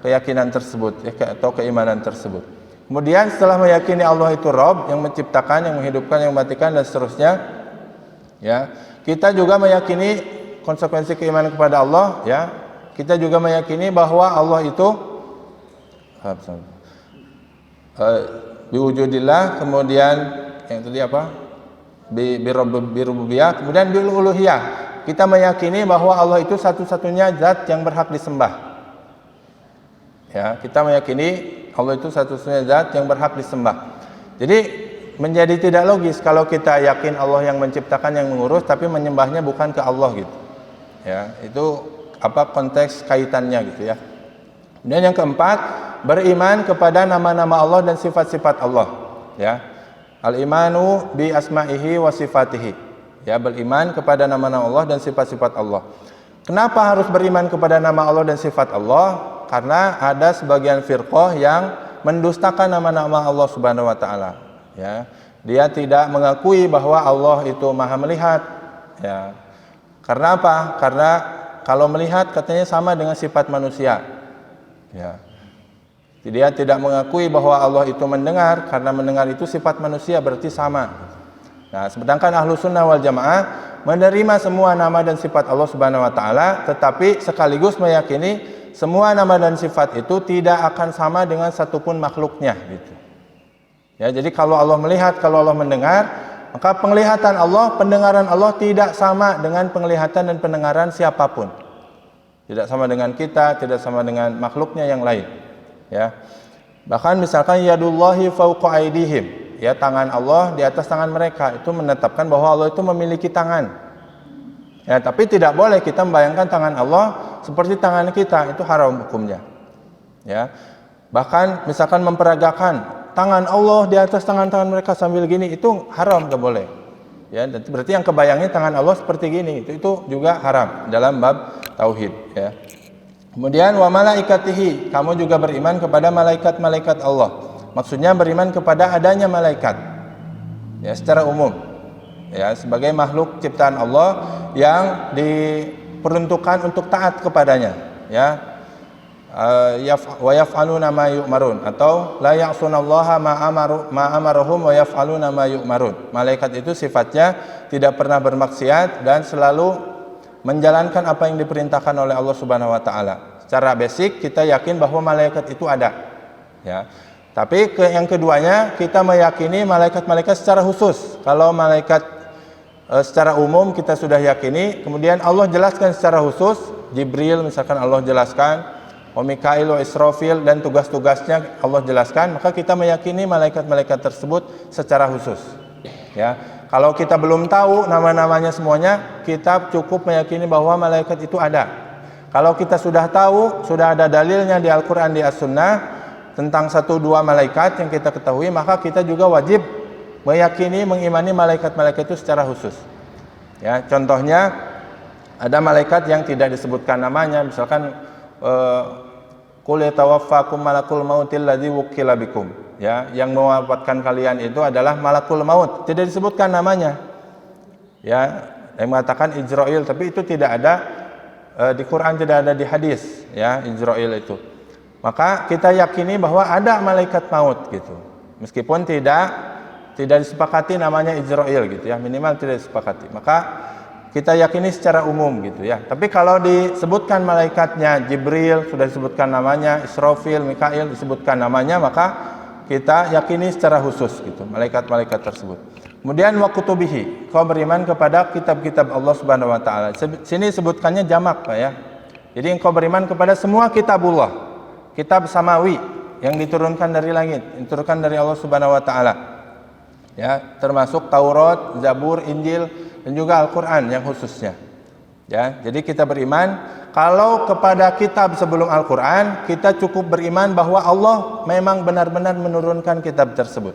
[SPEAKER 2] keyakinan tersebut ya, atau keimanan tersebut. Kemudian setelah meyakini Allah itu Rabb, yang menciptakan, yang menghidupkan, yang mematikan dan seterusnya, ya, kita juga meyakini konsekuensi keimanan kepada Allah, ya, kita juga meyakini bahwa Allah itu biwujudillah, kemudian yang tadi birububiyah, kemudian biluluhiyah. Kita meyakini bahwa Allah itu satu-satunya zat yang berhak disembah. Ya, kita meyakini Allah itu satu-satunya zat yang berhak disembah. Jadi menjadi tidak logis kalau kita yakin Allah yang menciptakan, yang mengurus, tapi menyembahnya bukan ke Allah gitu. Ya, itu konteks kaitannya gitu ya. Dan yang keempat, beriman kepada nama-nama Allah dan sifat-sifat Allah, ya. Al-imanu bi asma'ihi wa sifatihi. Ya, beriman kepada nama-nama Allah dan sifat-sifat Allah. Kenapa harus beriman kepada nama Allah dan sifat Allah? Karena ada sebagian firqah yang mendustakan nama-nama Allah Subhanahu wa taala, ya. Dia tidak mengakui bahwa Allah itu Maha melihat, ya. Karena apa? Karena kalau melihat katanya sama dengan sifat manusia. Ya. Dia tidak mengakui bahwa Allah itu mendengar, karena mendengar itu sifat manusia, berarti sama. Nah, sedangkan Ahlus Sunnah wal Jamaah menerima semua nama dan sifat Allah Subhanahu wa taala, tetapi sekaligus meyakini semua nama dan sifat itu tidak akan sama dengan satupun makhluknya gitu. Ya, jadi kalau Allah melihat, kalau Allah mendengar, maka penglihatan Allah, pendengaran Allah tidak sama dengan penglihatan dan pendengaran siapapun. Tidak sama dengan kita, tidak sama dengan makhluknya yang lain. Ya. Bahkan misalkan yadullahi fawqa aydihim, ya, tangan Allah di atas tangan mereka, itu menetapkan bahwa Allah itu memiliki tangan. Ya, tapi tidak boleh kita membayangkan tangan Allah seperti tangan kita, itu haram hukumnya. Ya. Bahkan misalkan memperagakan tangan Allah di atas tangan-tangan mereka sambil gini, itu haram, tidak boleh. Ya, berarti yang kebayangnya tangan Allah seperti gini, itu juga haram dalam bab tauhid. Ya. Kemudian wa malaikatihi, kamu juga beriman kepada malaikat-malaikat Allah. Maksudnya beriman kepada adanya malaikat. Ya, secara umum. Ya, sebagai makhluk ciptaan Allah yang diperuntukkan untuk taat kepadanya. Ya. Wa yaf'aluna ma yu'marun, atau la ya'sunallaha ma amarahum wa yaf'aluna ma yu'marun. Malaikat itu sifatnya tidak pernah bermaksiat dan selalu menjalankan apa yang diperintahkan oleh Allah Subhanahu wa taala. Secara basic kita yakin bahwa malaikat itu ada. Ya. Tapi yang keduanya kita meyakini malaikat-malaikat secara khusus. Kalau malaikat secara umum kita sudah yakini, kemudian Allah jelaskan secara khusus, Jibril misalkan Allah jelaskan, Mikail, Israfil dan tugas-tugasnya Allah jelaskan, maka kita meyakini malaikat-malaikat tersebut secara khusus. Ya, kalau kita belum tahu nama-namanya semuanya, kita cukup meyakini bahwa malaikat itu ada. Kalau kita sudah tahu, sudah ada dalilnya di Al-Quran, di As-Sunnah tentang 1-2 malaikat yang kita ketahui, maka kita juga wajib meyakini, mengimani malaikat-malaikat itu secara khusus. Ya, contohnya Ada malaikat yang tidak disebutkan namanya, misalkan qul yatawaffakum malakul mautil ladzi wukila bikum. Ya, yang mewafatkan kalian itu adalah malakul maut, tidak disebutkan namanya. Ya, yang mengatakan Ijrail, tapi itu tidak ada di Quran, tidak ada di hadis, ya, Ijrail itu. Maka kita yakini bahwa ada malaikat maut gitu. Meskipun tidak disepakati namanya Ijrail gitu ya, minimal tidak disepakati. Maka kita yakini secara umum gitu ya. Tapi kalau disebutkan malaikatnya Jibril, sudah disebutkan namanya, Israfil, Mikail disebutkan namanya, maka kita yakini secara khusus gitu malaikat-malaikat tersebut. Kemudian wa kutubihi, kau beriman kepada kitab-kitab Allah Subhanahu wa taala. Sini sebutkannya jamak, Pak ya. Jadi engkau beriman kepada semua kitabullah, kitab samawi yang diturunkan dari langit, diturunkan dari Allah Subhanahu wa taala. Ya, termasuk Taurat, Zabur, Injil, dan juga Al-Quran yang khususnya. Ya, jadi kita beriman kalau kepada kitab sebelum Al-Quran, kita cukup beriman bahwa Allah memang benar-benar menurunkan kitab tersebut.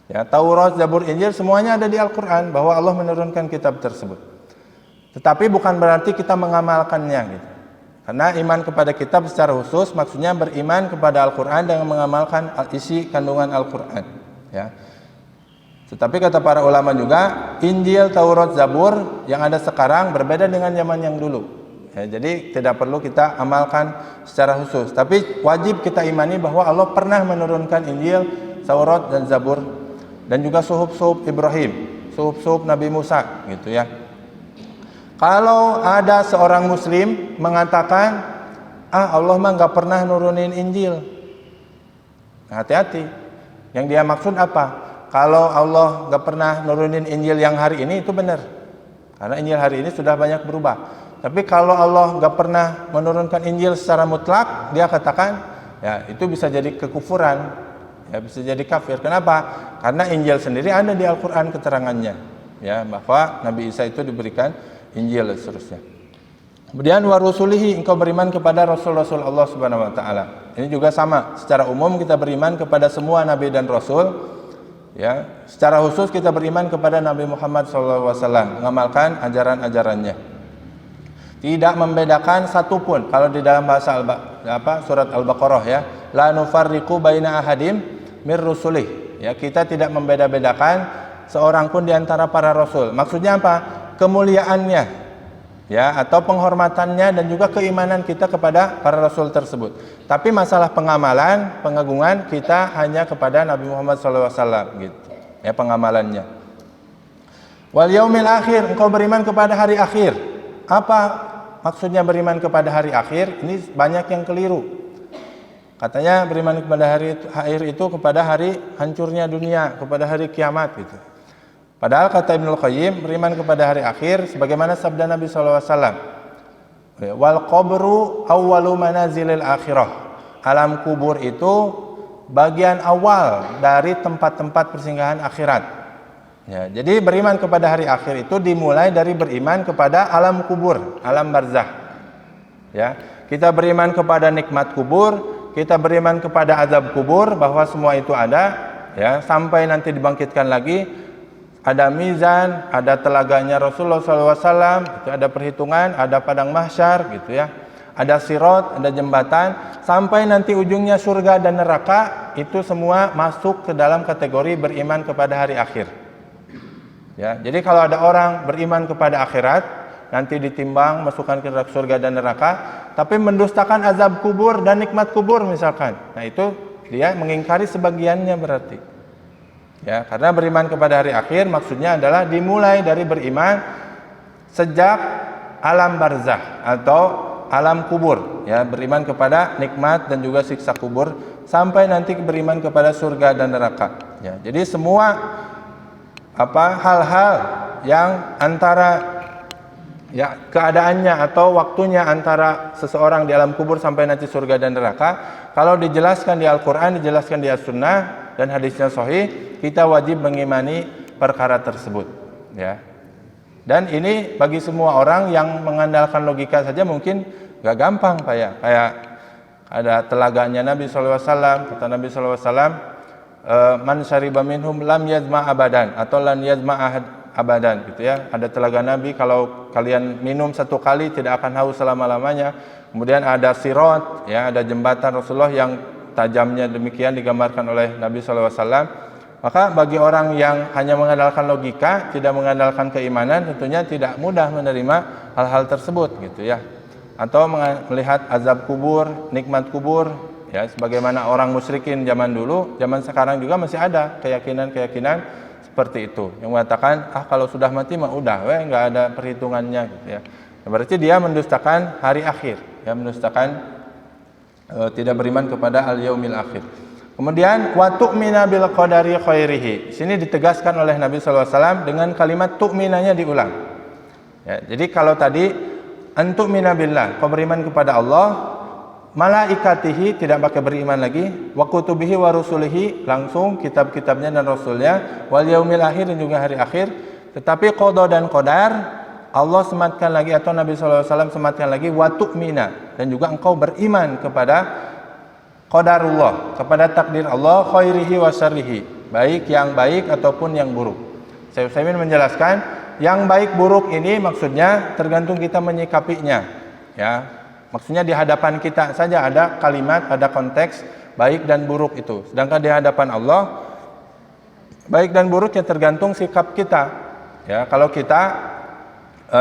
[SPEAKER 2] Ya, Taurat, Zabur, Injil semuanya ada di Al-Quran bahwa Allah menurunkan kitab tersebut. Tetapi bukan berarti kita mengamalkannya gitu. Karena iman kepada kitab secara khusus maksudnya beriman kepada Al-Quran dengan mengamalkan isi kandungan Al-Quran. Ya. Tetapi kata para ulama juga, Injil, Taurat, Zabur yang ada sekarang berbeda dengan zaman yang dulu. Ya, jadi tidak perlu kita amalkan secara khusus. Tapi wajib kita imani bahwa Allah pernah menurunkan Injil, Taurat, dan Zabur, dan juga suhuf-suhuf Ibrahim, suhuf-suhuf Nabi Musa, gitu ya. Kalau ada seorang Muslim mengatakan, Allah mah nggak pernah nurunin Injil, hati-hati. Yang dia maksud apa? Kalau Allah nggak pernah nurunin Injil yang hari ini itu benar, karena Injil hari ini sudah banyak berubah. Tapi kalau Allah nggak pernah menurunkan Injil secara mutlak, dia katakan ya itu bisa jadi kekufuran, ya bisa jadi kafir. Kenapa? Karena Injil sendiri ada di Al-Quran keterangannya, ya bahwa Nabi Isa itu diberikan Injil dan seterusnya. Kemudian wa rusulihi, engkau beriman kepada rasul-rasul Allah Subhanahu wa taala. Ini juga sama, secara umum kita beriman kepada semua nabi dan rasul. Ya, secara khusus kita beriman kepada Nabi Muhammad SAW, mengamalkan ajaran-ajarannya. Tidak membedakan satupun. Kalau di dalam bahasa surat Al-Baqarah ya, la nufarriqu baina ahadim mir rusulih. Ya, kita tidak membeda-bedakan seorang pun di antara para rasul. Maksudnya apa? Kemuliaannya, ya, atau penghormatannya dan juga keimanan kita kepada para rasul tersebut. Tapi masalah pengamalan, pengagungan kita hanya kepada Nabi Muhammad SAW gitu. Ya, pengamalannya. Wal yaumil akhir, engkau beriman kepada hari akhir. Apa maksudnya beriman kepada hari akhir? Ini banyak yang keliru. Katanya beriman kepada hari akhir itu kepada hari hancurnya dunia, kepada hari kiamat gitu. Padahal kata Ibnul Qayyim, beriman kepada hari akhir sebagaimana sabda Nabi SAW. Wal qabru awwalu manazilil akhirah. Alam kubur itu bagian awal dari tempat-tempat persinggahan akhirat. Ya, jadi beriman kepada hari akhir itu dimulai dari beriman kepada alam kubur, alam barzah. Ya, kita beriman kepada nikmat kubur, kita beriman kepada azab kubur bahwa semua itu ada, ya, sampai nanti dibangkitkan lagi. Ada mizan, ada telaganya Rasulullah SAW, itu ada perhitungan, ada padang mahsyar gitu ya, ada sirat, ada jembatan, sampai nanti ujungnya surga dan neraka. Itu semua masuk ke dalam kategori beriman kepada hari akhir. Ya, jadi kalau ada orang beriman kepada akhirat, nanti ditimbang masukkan ke surga dan neraka, tapi mendustakan azab kubur dan nikmat kubur misalkan, nah itu dia mengingkari sebagiannya berarti. Ya, karena beriman kepada hari akhir maksudnya adalah dimulai dari beriman sejak alam barzah atau alam kubur, ya, beriman kepada nikmat dan juga siksa kubur sampai nanti beriman kepada surga dan neraka. Ya, jadi semua hal-hal yang antara ya keadaannya atau waktunya antara seseorang di alam kubur sampai nanti surga dan neraka, kalau dijelaskan di Al-Quran, dijelaskan di As-Sunnah dan hadisnya sahih, kita wajib mengimani perkara tersebut, ya. Dan ini bagi semua orang yang mengandalkan logika saja mungkin gak gampang, Pak ya. Kayak ada telaganya Nabi SAW, kata Nabi SAW, man syariba minhum lam yazma abadan, atau lan yazma abadan gitu ya. Ada telaga Nabi, kalau kalian minum satu kali tidak akan haus selama-lamanya. Kemudian ada sirat, ya, ada jembatan Rasulullah yang tajamnya demikian digambarkan oleh Nabi SAW. Maka bagi orang yang hanya mengandalkan logika, tidak mengandalkan keimanan, tentunya tidak mudah menerima hal-hal tersebut gitu ya. Atau melihat azab kubur, nikmat kubur, ya, sebagaimana orang musyrikin zaman dulu, zaman sekarang juga masih ada keyakinan-keyakinan seperti itu yang mengatakan kalau sudah mati mah udah, nggak ada perhitungannya gitu ya. Berarti dia mendustakan hari akhir, ya, mendustakan tidak beriman kepada al-yaumil akhir. Kemudian wa tu'mina bil qadari khairihi. Sini ditegaskan oleh Nabi SAW dengan kalimat tu'minanya diulang. Ya, jadi kalau tadi antu'mina billah, kau beriman kepada Allah, malaikatihi tidak pakai beriman lagi, wa kutubihi wa rusulihi langsung kitab-kitabnya dan rasulnya, wal yaumil akhir dan juga hari akhir. Tetapi qada dan qadar Allah sematkan lagi atau Nabi SAW sematkan lagi wa tu'mina, dan juga engkau beriman kepada qadarullah, kepada takdir Allah, khairihi wa syarrihi, baik yang baik ataupun yang buruk. Saya ingin menjelaskan yang baik buruk ini maksudnya tergantung kita menyikapinya, ya. Maksudnya di hadapan kita saja ada kalimat, ada konteks baik dan buruk itu. Sedangkan di hadapan Allah baik dan buruk ya tergantung sikap kita. Ya, kalau kita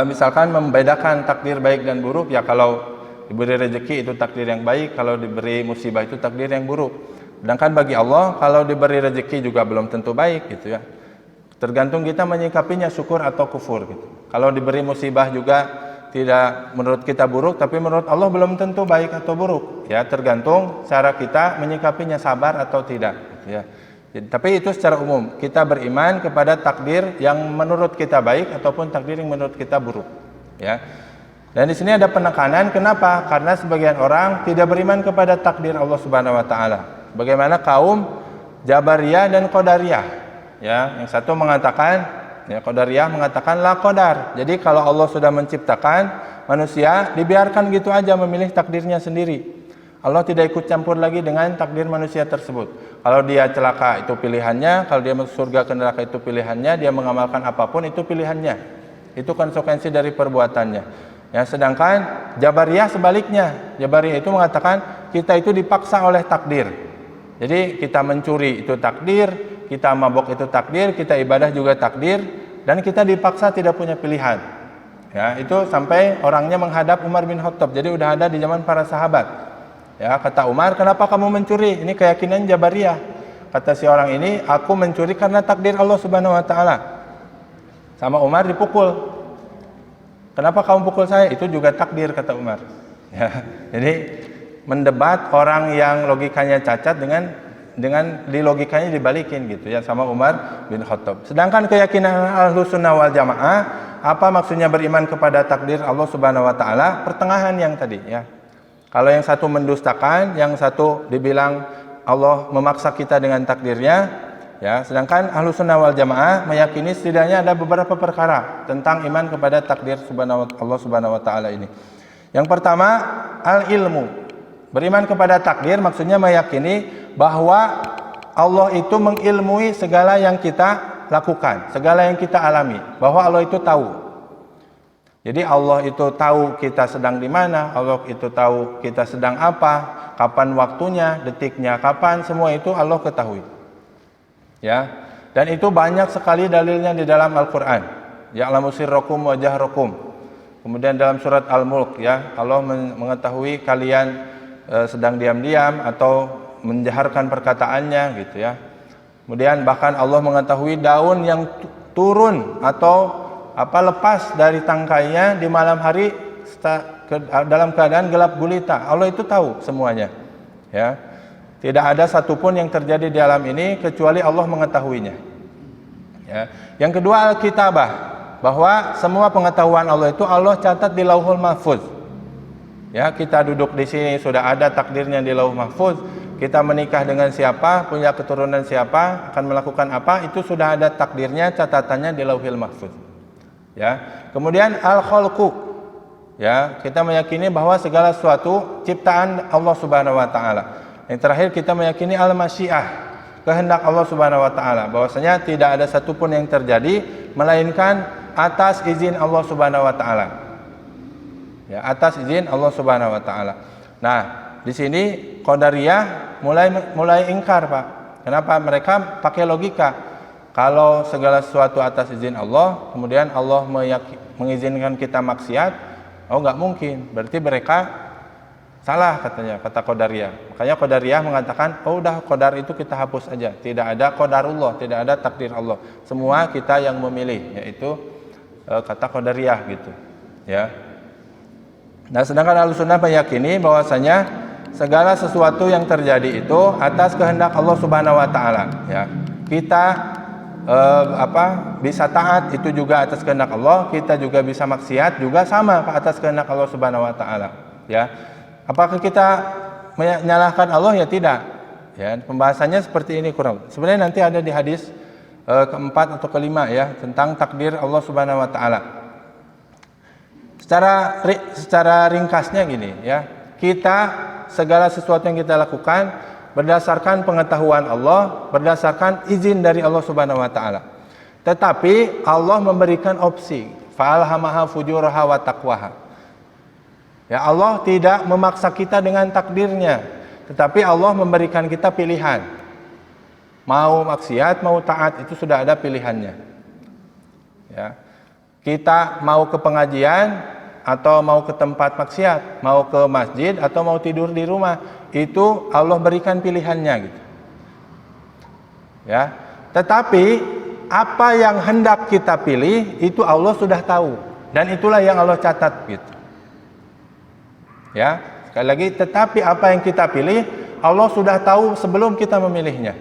[SPEAKER 2] misalkan membedakan takdir baik dan buruk, ya kalau diberi rezeki itu takdir yang baik, kalau diberi musibah itu takdir yang buruk. Sedangkan bagi Allah kalau diberi rezeki juga belum tentu baik gitu ya. Tergantung kita menyikapinya syukur atau kufur gitu. Kalau diberi musibah juga tidak menurut kita buruk, tapi menurut Allah belum tentu baik atau buruk. Ya, tergantung cara kita menyikapinya, sabar atau tidak gitu ya. Jadi, tapi itu secara umum kita beriman kepada takdir yang menurut kita baik ataupun takdir yang menurut kita buruk. Ya. Dan di sini ada penekanan, kenapa? Karena sebagian orang tidak beriman kepada takdir Allah Subhanahu wa taala. Bagaimana kaum Jabariyah dan Qadariyah. Ya, yang satu mengatakan, ya, Qadariyah mengatakan la qadar. Jadi kalau Allah sudah menciptakan manusia, dibiarkan gitu aja memilih takdirnya sendiri. Allah tidak ikut campur lagi dengan takdir manusia tersebut. Kalau dia celaka itu pilihannya, kalau dia masuk surga ke neraka itu pilihannya, dia mengamalkan apapun itu pilihannya. Itu konsekuensi dari perbuatannya. Ya, sedangkan Jabariyah sebaliknya. Jabariyah itu mengatakan kita itu dipaksa oleh takdir. Jadi kita mencuri itu takdir, kita mabok itu takdir, kita ibadah juga takdir, dan kita dipaksa tidak punya pilihan. Ya, itu sampai orangnya menghadap Umar bin Khattab. Jadi udah ada di zaman para sahabat. Ya, kata Umar, kenapa kamu mencuri? Ini keyakinan Jabariyah. Kata si orang ini, aku mencuri karena takdir Allah Subhanahu wa taala. Sama Umar dipukul. Kenapa kamu pukul saya? Itu juga takdir, kata Umar. Ya, jadi mendebat orang yang logikanya cacat dengan di logikanya dibalikin gitu ya sama Umar bin Khattab. Sedangkan keyakinan Ahlussunnah wal Jamaah, apa maksudnya beriman kepada takdir Allah Subhanahu wa taala? Pertengahan yang tadi ya. Kalau yang satu mendustakan, yang satu dibilang Allah memaksa kita dengan takdirnya. Ya, sedangkan Ahlussunnah wal Jamaah meyakini setidaknya ada beberapa perkara tentang iman kepada takdir Allah Subhanahu wa taala ini. Yang pertama, al-ilmu. Beriman kepada takdir maksudnya meyakini bahwa Allah itu mengilmui segala yang kita lakukan, segala yang kita alami, bahwa Allah itu tahu. Jadi Allah itu tahu kita sedang di mana, Allah itu tahu kita sedang apa, kapan waktunya, detiknya kapan, semua itu Allah ketahui. Ya, dan itu banyak sekali dalilnya di dalam Al-Qur'an. Ya'lamu sirrakum wa jahrakum. Kemudian dalam surat Al-Mulk ya, Allah mengetahui kalian sedang diam-diam atau menjaharkan perkataannya gitu ya. Kemudian bahkan Allah mengetahui daun yang turun atau lepas dari tangkainya di malam hari dalam keadaan gelap gulita. Allah itu tahu semuanya. Ya. Tidak ada satupun yang terjadi di alam ini kecuali Allah mengetahuinya. Ya. Yang kedua, Al-Kitabah, bahwa semua pengetahuan Allah itu Allah catat di Lauhul Mahfuz. Ya, kita duduk di sini sudah ada takdirnya di Lauhul Mahfuz. Kita menikah dengan siapa, punya keturunan siapa, akan melakukan apa, itu sudah ada takdirnya, catatannya di Lauhul Mahfuz. Ya. Kemudian Al-Khalqu. Ya, kita meyakini bahwa segala sesuatu ciptaan Allah Subhanahu wa taala. Yang terakhir kita meyakini al-masyiah, kehendak Allah Subhanahu wa taala, bahwasanya tidak ada satupun yang terjadi melainkan atas izin Allah Subhanahu wa taala. Ya, atas izin Allah Subhanahu wa taala. Nah, di sini Qadariyah mulai ingkar, Pak. Kenapa? Mereka pakai logika. Kalau segala sesuatu atas izin Allah, kemudian Allah mengizinkan kita maksiat, oh nggak mungkin. Berarti mereka salah katanya, kata Qadariyah. Makanya Qadariyah mengatakan, oh udah qadar itu kita hapus aja. Tidak ada qadarullah, tidak ada takdir Allah. Semua kita yang memilih, yaitu kata Qadariyah gitu. Ya. Nah, sedangkan Ahlussunnah meyakini bahwasanya segala sesuatu yang terjadi itu atas kehendak Allah Subhanahu wa taala, ya. Kita bisa taat itu juga atas kehendak Allah, kita juga bisa maksiat juga sama atas kehendak Allah Subhanahu wa taala, ya. Apakah kita menyalahkan Allah? Ya tidak. Ya, pembahasannya seperti ini kurang. Sebenarnya nanti ada di hadis keempat atau kelima ya tentang takdir Allah Subhanahu wa taala. Secara ringkasnya gini ya. Kita segala sesuatu yang kita lakukan berdasarkan pengetahuan Allah, berdasarkan izin dari Allah Subhanahu wa taala. Tetapi Allah memberikan opsi, fa'alhamaha fujuraha wa taqwaha. Ya, Allah tidak memaksa kita dengan takdirnya, tetapi Allah memberikan kita pilihan. Mau maksiat, mau taat, itu sudah ada pilihannya. Ya. Kita mau ke pengajian atau mau ke tempat maksiat, mau ke masjid atau mau tidur di rumah, itu Allah berikan pilihannya gitu. Ya. Tetapi apa yang hendak kita pilih itu Allah sudah tahu, dan itulah yang Allah catat gitu. Ya, sekali lagi, tetapi apa yang kita pilih Allah sudah tahu sebelum kita memilihnya.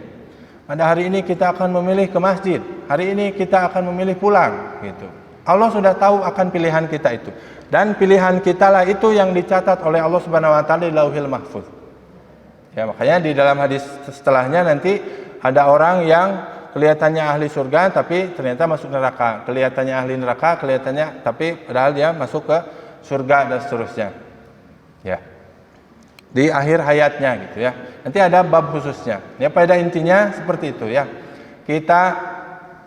[SPEAKER 2] Pada hari ini kita akan memilih ke masjid, hari ini kita akan memilih pulang gitu. Allah sudah tahu akan pilihan kita itu, dan pilihan kita lah itu yang dicatat oleh Allah Subhanahu wa taala di Lauhil Mahfuz. Ya, makanya di dalam hadis setelahnya nanti ada orang yang kelihatannya ahli surga tapi ternyata masuk neraka, kelihatannya ahli neraka, kelihatannya tapi padahal dia masuk ke surga dan seterusnya. Ya, di akhir hayatnya gitu ya. Nanti ada bab khususnya. Ya, pada intinya seperti itu ya. Kita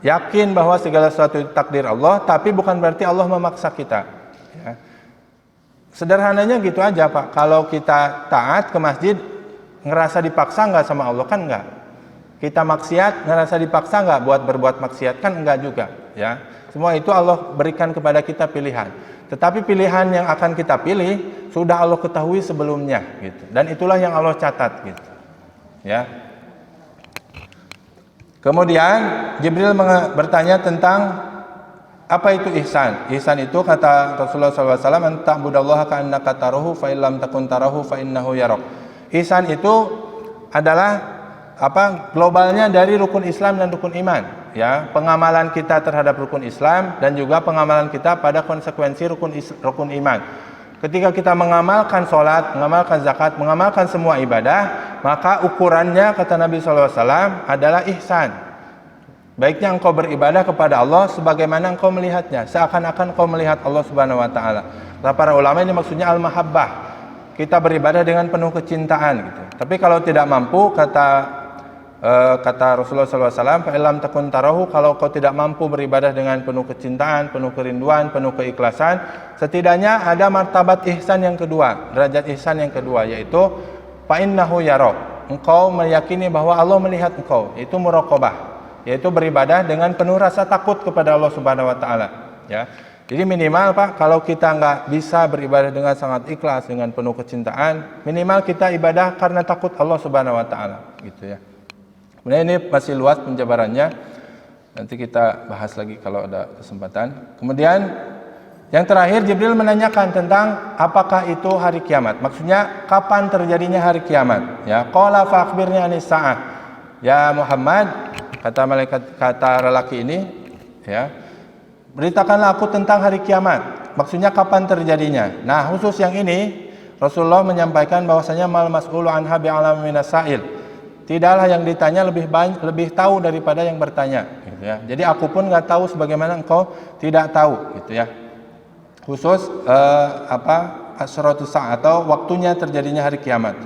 [SPEAKER 2] yakin bahwa segala sesuatu itu takdir Allah, tapi bukan berarti Allah memaksa kita. Ya. Sederhananya gitu aja Pak. Kalau kita taat ke masjid, ngerasa dipaksa nggak sama Allah? Kan nggak. Kita maksiat, ngerasa dipaksa nggak buat berbuat maksiat? Kan enggak juga. Ya. Semua itu Allah berikan kepada kita pilihan. Tetapi pilihan yang akan kita pilih sudah Allah ketahui sebelumnya gitu. Dan itulah yang Allah catat gitu. Ya. Kemudian Jibril bertanya tentang apa itu ihsan. Ihsan itu kata Rasulullah SAW, "Anta'budallaha ka'annaka tarahu fa illam takun tarahu fa innahu yarak." Ihsan itu adalah globalnya dari rukun Islam dan rukun iman. Ya, pengamalan kita terhadap rukun Islam dan juga pengamalan kita pada konsekuensi rukun iman. Ketika kita mengamalkan sholat, mengamalkan zakat, mengamalkan semua ibadah, maka ukurannya kata Nabi SAW adalah ihsan. Baiknya engkau beribadah kepada Allah sebagaimana engkau melihatnya, seakan-akan engkau melihat Allah Subhanahu wa taala. Kata para ulama ini maksudnya al-mahabbah. Kita beribadah dengan penuh kecintaan gitu. Tapi kalau tidak mampu, kata Rasulullah SAW, fa'ilam takun tarahu, kalau kau tidak mampu beribadah dengan penuh kecintaan, penuh kerinduan, penuh keikhlasan, setidaknya ada martabat ihsan yang kedua, derajat ihsan yang kedua, yaitu fa'innahu yarak. Engkau meyakini bahwa Allah melihat engkau, itu muraqabah, yaitu beribadah dengan penuh rasa takut kepada Allah Subhanahu wa taala. Ya. Jadi minimal Pak, kalau kita nggak bisa beribadah dengan sangat ikhlas, dengan penuh kecintaan, minimal kita ibadah karena takut Allah Subhanahu wa taala, gitu ya. Kemudian ini masih luas penjabarannya, nanti kita bahas lagi kalau ada kesempatan. Kemudian yang terakhir Jibril menanyakan tentang apakah itu hari kiamat. Maksudnya kapan terjadinya hari kiamat? Ya, qala fa akhbirni anis saah. Ya Muhammad, kata lelaki ini, ya, beritakanlah aku tentang hari kiamat. Maksudnya kapan terjadinya? Nah, khusus yang ini Rasulullah menyampaikan bahwasanya mal mas'ulu anha bi'alam minas sa'il. Tidaklah yang ditanya lebih tahu daripada yang bertanya, gitu ya. Jadi aku pun nggak tahu sebagaimana engkau tidak tahu, gitu ya. Khusus asyratus sa'a atau waktunya terjadinya hari kiamat.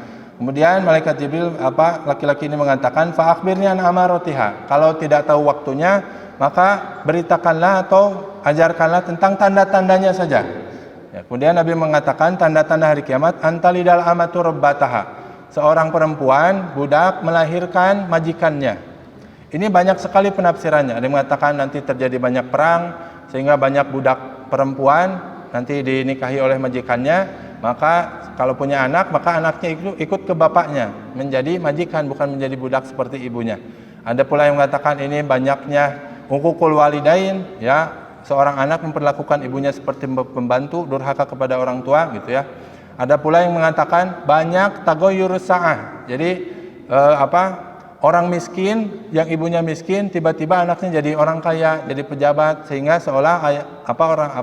[SPEAKER 2] Kemudian malaikat Jibril laki-laki ini mengatakan fa akhbirni an amaratiha. Kalau tidak tahu waktunya, maka beritakanlah atau ajarkanlah tentang tanda-tandanya saja. Ya, kemudian Nabi mengatakan tanda-tanda hari kiamat antalidal amatu rabbataha. Seorang perempuan budak melahirkan majikannya. Ini banyak sekali penafsirannya. Ada yang mengatakan nanti terjadi banyak perang sehingga banyak budak perempuan nanti dinikahi oleh majikannya, maka kalau punya anak maka anaknya ikut ke bapaknya menjadi majikan, bukan menjadi budak seperti ibunya. Ada pula yang mengatakan ini banyaknya uququl walidain, ya, seorang anak memperlakukan ibunya seperti pembantu, durhaka kepada orang tua gitu ya. Ada pula yang mengatakan banyak tagoyurus sa'ah. Jadi orang miskin yang ibunya miskin tiba-tiba anaknya jadi orang kaya, jadi pejabat, sehingga seolah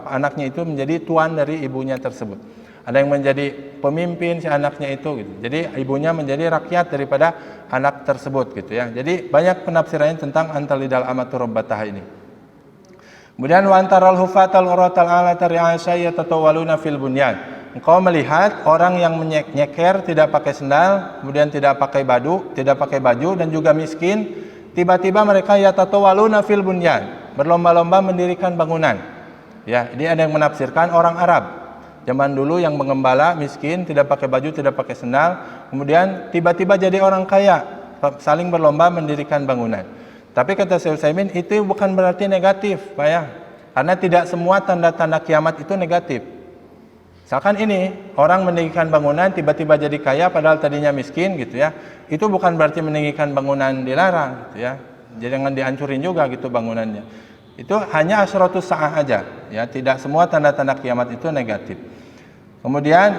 [SPEAKER 2] anaknya itu menjadi tuan dari ibunya tersebut. Ada yang menjadi pemimpin si anaknya itu gitu. Jadi ibunya menjadi rakyat daripada anak tersebut gitu ya. Jadi banyak penafsirannya tentang antalidal amatu rabbataha ini. Kemudian wa antaral hufatal uratal alata ri'asya yatatawaluna fil bunyan. Engkau melihat orang yang nyeker, tidak pakai sendal, kemudian tidak pakai baju dan juga miskin, tiba-tiba mereka yatatawaluna fil bunyan, berlomba-lomba mendirikan bangunan. Ya, ini ada yang menafsirkan orang Arab zaman dulu yang mengembala, miskin, tidak pakai baju, tidak pakai sendal, kemudian tiba-tiba jadi orang kaya, saling berlomba mendirikan bangunan. Tapi kata Syekh Utsaimin, itu bukan berarti negatif, Pak ya. Karena tidak semua tanda-tanda kiamat itu negatif. Misalkan ini, orang mendirikan bangunan tiba-tiba jadi kaya padahal tadinya miskin gitu ya. Itu bukan berarti mendirikan bangunan dilarang gitu ya. Jadi jangan dihancurin juga gitu bangunannya. Itu hanya asyratus sa'ah aja ya, tidak semua tanda-tanda kiamat itu negatif. Kemudian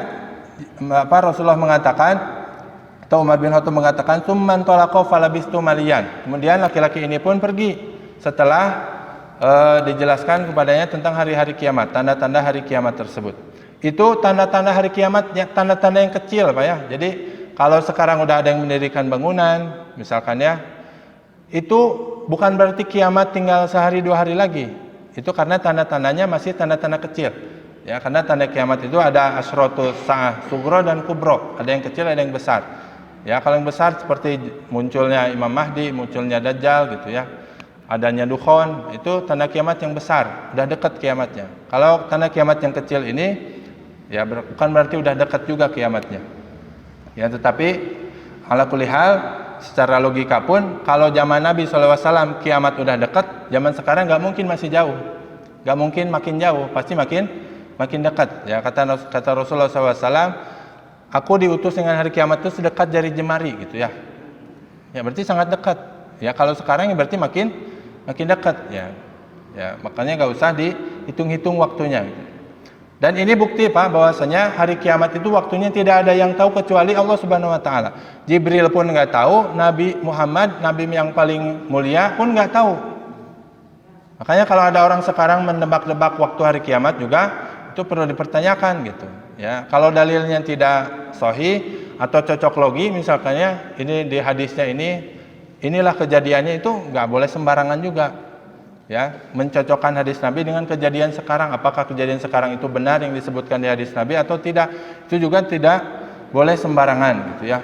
[SPEAKER 2] Rasulullah mengatakan, atau Umar bin Khattab mengatakan, "Tsumman talaqa falabistu maliyan." Kemudian laki-laki ini pun pergi setelah dijelaskan kepadanya tentang hari-hari kiamat, tanda-tanda hari kiamat tersebut. Itu tanda-tanda hari kiamat, tanda-tanda yang kecil Pak ya. Jadi kalau sekarang udah ada yang mendirikan bangunan misalkan ya, itu bukan berarti kiamat tinggal sehari 2 hari lagi. Itu karena tanda-tandanya masih tanda-tanda kecil. Ya, karena tanda kiamat itu ada asyratus sa'ah sugro dan kubro, ada yang kecil, ada yang besar. Ya, kalau yang besar seperti munculnya Imam Mahdi, munculnya Dajjal gitu ya. Adanya dukhon, itu tanda kiamat yang besar, udah dekat kiamatnya. Kalau tanda kiamat yang kecil ini ya bukan berarti udah dekat juga kiamatnya. Ya, tetapi ala kulli hal secara logika pun kalau zaman Nabi SAW kiamat udah dekat, zaman sekarang nggak mungkin masih jauh, nggak mungkin makin jauh, pasti makin dekat. Ya, kata Rasulullah SAW, aku diutus dengan hari kiamat itu sedekat jari jemari gitu ya. Ya berarti sangat dekat. Ya kalau sekarang ya berarti makin dekat ya. Ya makanya nggak usah dihitung-hitung waktunya. Gitu. Dan ini bukti Pak bahwasanya hari kiamat itu waktunya tidak ada yang tahu kecuali Allah Subhanahu Wa Taala. Jibril pun nggak tahu, Nabi Muhammad, Nabi yang paling mulia pun nggak tahu. Makanya kalau ada orang sekarang menebak-nebak waktu hari kiamat juga itu perlu dipertanyakan gitu. Ya kalau dalilnya tidak sahih atau cocok logi misalkannya ini di hadisnya inilah kejadiannya, itu nggak boleh sembarangan juga. Ya, mencocokkan hadis Nabi dengan kejadian sekarang, apakah kejadian sekarang itu benar yang disebutkan di hadis Nabi atau tidak, itu juga tidak boleh sembarangan gitu ya.